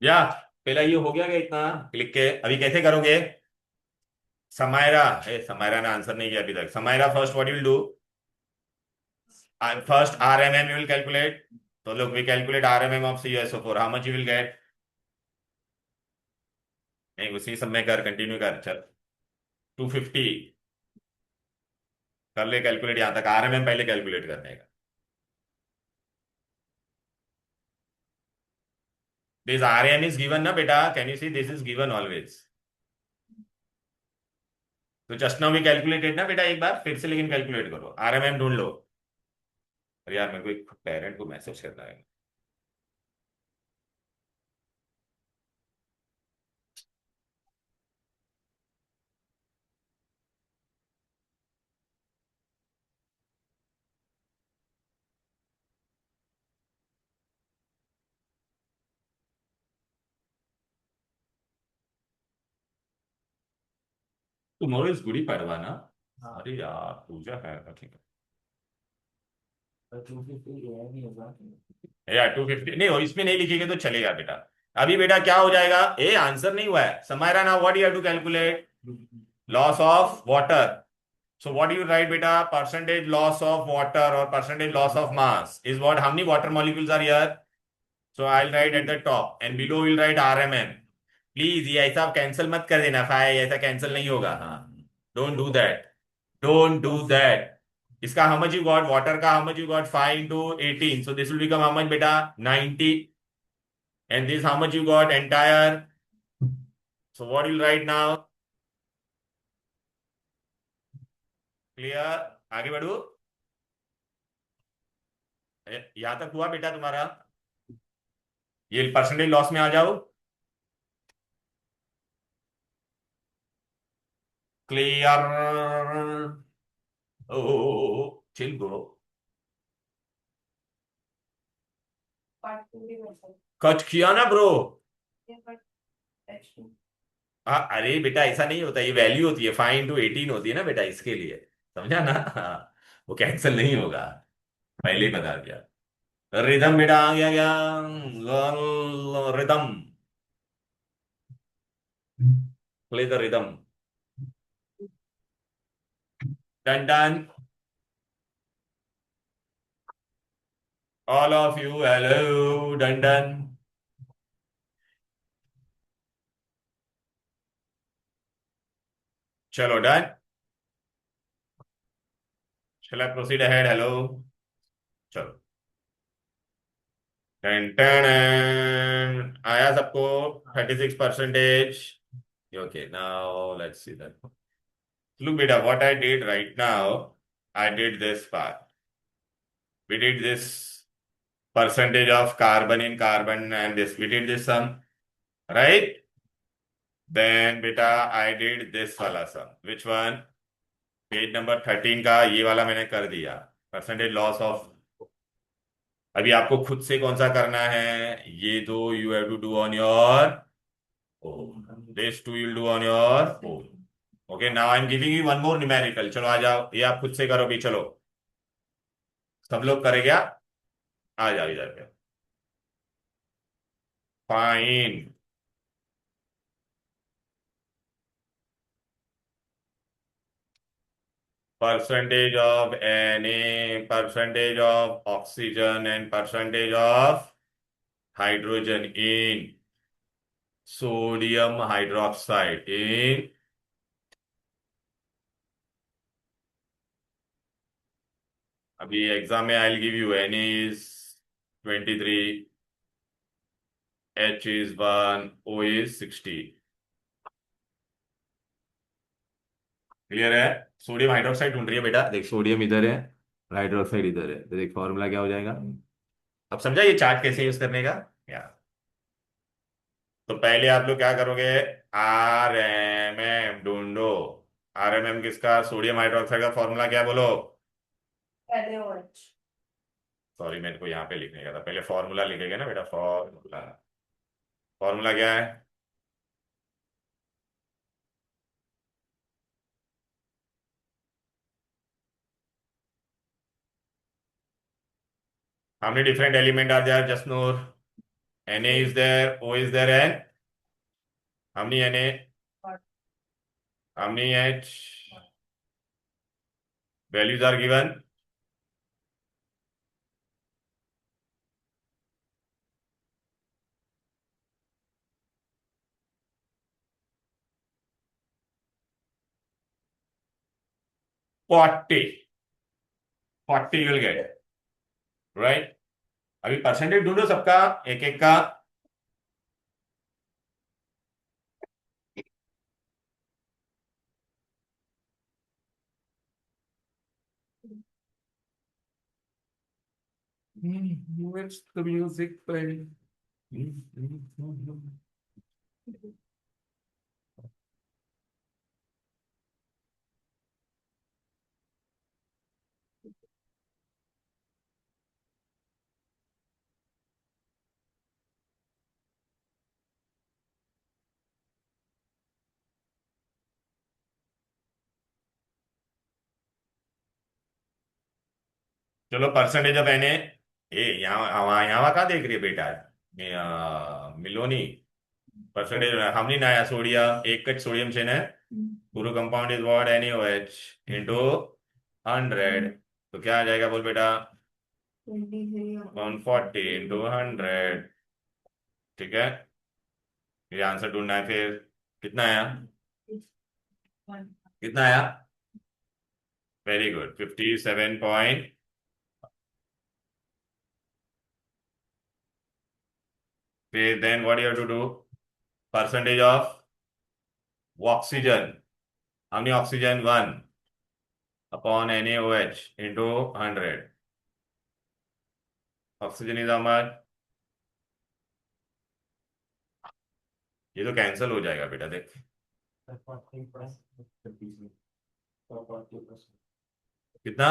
या पहला ये हो गया क्या इतना क्लिक के? अभी कैसे करोगे? समायरा, समायरा ने आंसर नहीं किया अभी तक। Samaira, first what you will do? First RMM you will calculate. So look, we calculate RMM of CuSO4. How much you will get? नहीं, उसी सब में कर, कंटिन्यू कर, चल। 250 कर ले कैलकुलेट, यहां तक RMM पहले कैलकुलेट करने का। दिस RMM is given ना बेटा, can you see this is given always. तो जस्ट नाउ वी कैलकुलेटेड ना बेटा, एक बार फिर से लेकिन कैलकुलेट करो, RMM ढूंढ लो। अरे यार, मेरे को एक पेरेंट को मैसेज करना है। टुमारो इज गुड़ी पड़वा ना?
हाँ।
अरे यार, पूजा है, ठीक है।
250 ये नहीं होगा।
यार 250 नहीं हो, इसमें नहीं लिखेंगे तो चलेगा बेटा। अभी बेटा क्या हो जाएगा? आंसर नहीं हुआ है Samaira. Now what you have to calculate? Loss of water. So what you write बेटा? परसेंटेज लॉस ऑफ वाटर और percentage loss of mass is what, how many water molecules are here? So I will write at the top and below will write RMM। Please ये ऐसा cancel मत कर देना, phi ऐसा cancel नहीं होगा। हाँ, don't do that, don't do that. इसका how much you got? Water का how much you got? 5 into 18, so this will become how much बेटा? 90. And this how much you got? Entire. So what you'll write now? Clear? आगे बढ़ू? यहां तक हुआ बेटा तुम्हारा? ये परसेंटेज लॉस में आ जाओ। क्लियर? ओ चिल ब्रो। कट किया ना ब्रो? अरे बेटा ऐसा नहीं होता, ये वैल्यू होती है, 5 into 18 होती है ना बेटा, इसके लिए समझा ना? हाँ, वो कैंसिल नहीं होगा, पहले ही बता दिया। रिदम बेटा आ गया क्या? Rhythm, play the rhythm. Done done. All of you hello, done done. चलो डन। चलो प्रोसीड अहेड, हेलो। चलो डन डन, आया सबको? 36%। Okay, now let's see that. Look, beta, what I did right now, I did this part. We did this percentage of carbon in carbon and this. We did this sum, right? Then, beta, I did this वाला sum. Which one? Page number 13 का ये वाला मैंने कर दिया. Percentage loss of. अभी आपको खुद से कौन सा करना है? ये दो you have to do on your own. This two you'll do on your own. Okay, now I'm giving you one more numerical. चलो आ जाओ, ये आप खुद से करो भी, चलो सब लोग करे क्या? आ जाओ इधर पे। Fine percentage of Na, percentage of oxygen and percentage of hydrogen in sodium hydroxide in अभी एग्जाम में I give you Na is 23, H is 1, O is 60। Clear है? सोडियम हाइड्रोक्साइड ढूंढ रही है बेटा, देख सोडियम इधर है, हाइड्रोक्साइड इधर है, तो देख फॉर्मूला क्या हो जाएगा। अब समझा ये चार्ट कैसे यूज करने का? या तो पहले आप लोग क्या करोगे? RMM ढूंढो। RMM किसका? सोडियम हाइड्रोक्साइड का फॉर्मूला क्या बोलो? सॉरी, मेरे को यहाँ पे लिखने का था, पहले फॉर्मूला लिखेगा ना बेटा, फॉर्मूला। फॉर्मूला क्या है? How many different element are there, Jasnoor? Na is there, O is there, and how many Na? How many H? Values are given. Forty you will get, right? अभी percentage ढूंढो सबका एक एक का. Where's the music playing? चलो percentage of N A यहाँ कहाँ देख रही है बेटा? मिलोनी परसेंटेज हमने नया सोडियम एक कट सोडियम से ना पूरा compound is what NaOH into 100. तो क्या आ जाएगा बोल बेटा? 140 इनटू 100. ठीक है, ये आंसर ढूंढना है. फिर कितना आया? कितना आया? Very good, 57 point. फिर then what you have to do? Percentage of oxygen. How many oxygen? 1 upon NaOH into 100. Oxygen is how much? ये तो कैंसिल हो जाएगा बेटा, देख. कितना?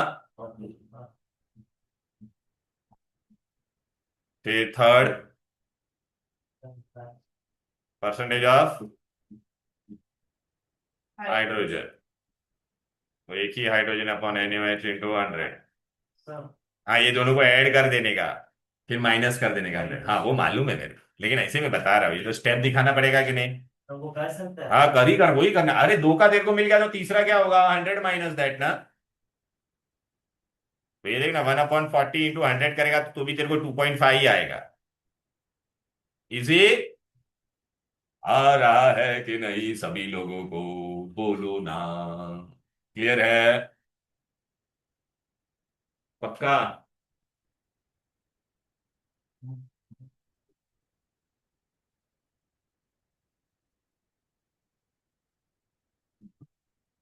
फिर थर्ड परसेंटेज ऑफ हाइड्रोजन. तो एक ही हाइड्रोजन अपॉन NaOH इंटू 100. हाँ, ये दोनों को ऐड कर देने का फिर माइनस कर देने का. हाँ वो मालूम है मेरे, लेकिन ऐसे में बता रहा हूँ, ये तो स्टेप दिखाना पड़ेगा कि नहीं.
तो वो कर सकता है.
हाँ कर ही कर, वही करना. अरे दो का तेरे को मिल गया तो तीसरा क्या होगा? 100 माइनस दैट ना. तो ये देखना 1/40 इंटू 100 करेगा तो भी तेरे को 2.5 ही आएगा. इजी आ रहा है कि नहीं सभी लोगों को? बोलो ना. क्लियर है? पक्का?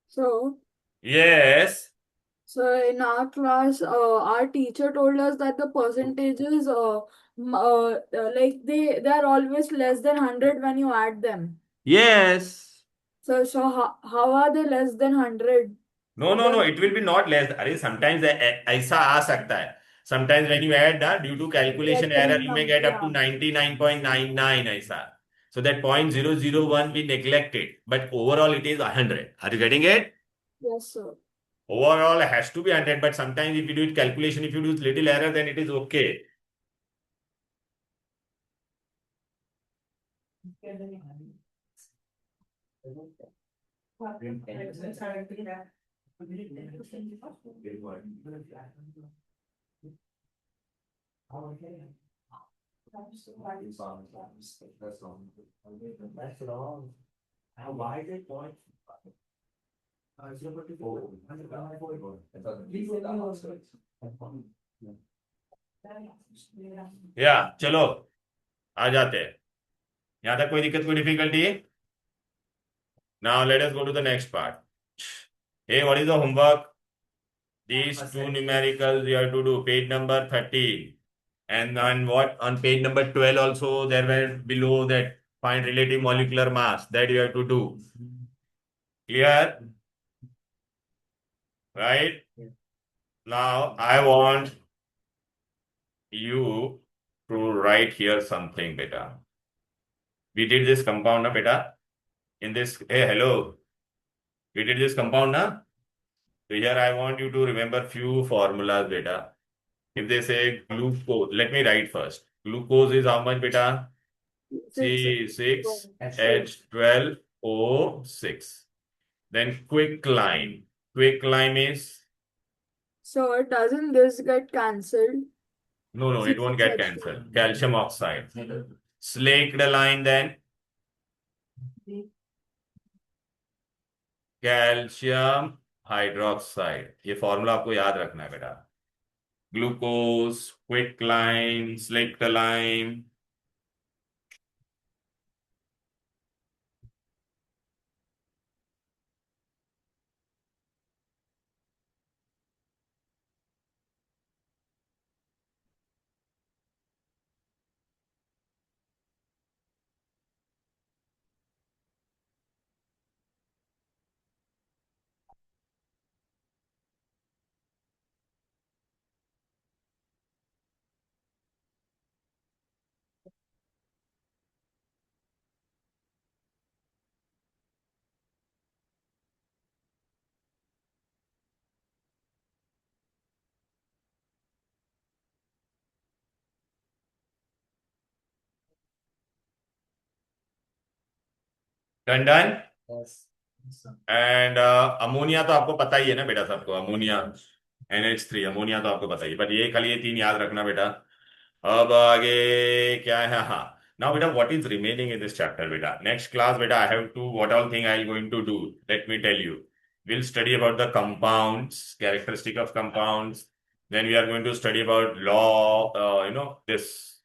So,
yes.
so in our class, our teacher told us that the percentages, like they are always less than 100 when you add them.
Yes.
So how are they less than 100?
No it will be not less. अरे sometimes ऐसा आ सकता है. Sometimes when you add ना due to calculation error you may get up to 99.99 ऐसा. So that 0.001 we neglected, but overall it is 100. Are you getting it?
Yes, sir.
Overall has to be 100, but sometimes if you do it calculation, if you do little error, then it is okay.
That's wrong. Why is it point?
या चलो आ जाते हैं. यहां तक कोई दिक्कत, कोई difficulty? Now let us go to the next part. Hey, what is the homework? These two numericals you have to do. Page number 13. And on what? On page number 12 also there were below that find relative molecular mass that you have to do. Clear? Right? Now I want you to write here something, beta. We did this compound, na beta? In this, hey, hello. We did this compound, na? So here I want you to remember few formulas, beta. If they say glucose, let me write first. Glucose is how much, beta?
Six.
C6H12O6. Then quicklime. Quicklime is
So doesn't this get cancelled?
no, it won't get cancelled. Calcium oxide. Slaked line then calcium hydroxide. ये formula आपको याद रखना है बेटा. Glucose, quicklime, slaked lime. Done done.
Yes.
And ammonia तो आपको पता ही है ना बेटा सबको. अमोनिया NH3 अमोनिया तो आपको पता ही है, बट ये खाली ये 3 याद रखना बेटा. अब आगे क्या है? हाँ, now beta what is remaining in this chapter beta? Next class beta I have to, what all thing I am going to do, let me tell you. We'll study about the compounds, characteristic of compounds. Then we are going to study about law, this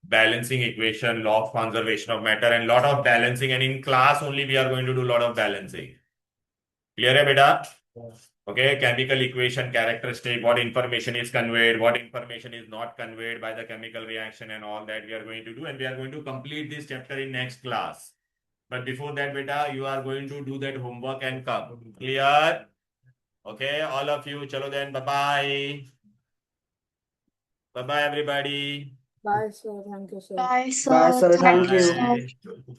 balancing equation, law of conservation of matter, and lot of balancing. And in class only we are going to do lot of balancing. Clear hai beta?
Yes.
Okay, chemical equation, characteristic, what information is conveyed, what information is not conveyed by the chemical reaction, and all that we are going to do, and we are going to complete this chapter in next class. But before that beta, you are going to do that homework and come. Clear? Okay, all of you, chalo then, bye-bye. Bye-bye everybody.
Bye, sir. Thank you, sir.
Bye, sir.
Bye, sir. Thank
Thank you,
you.
sir.
Bye.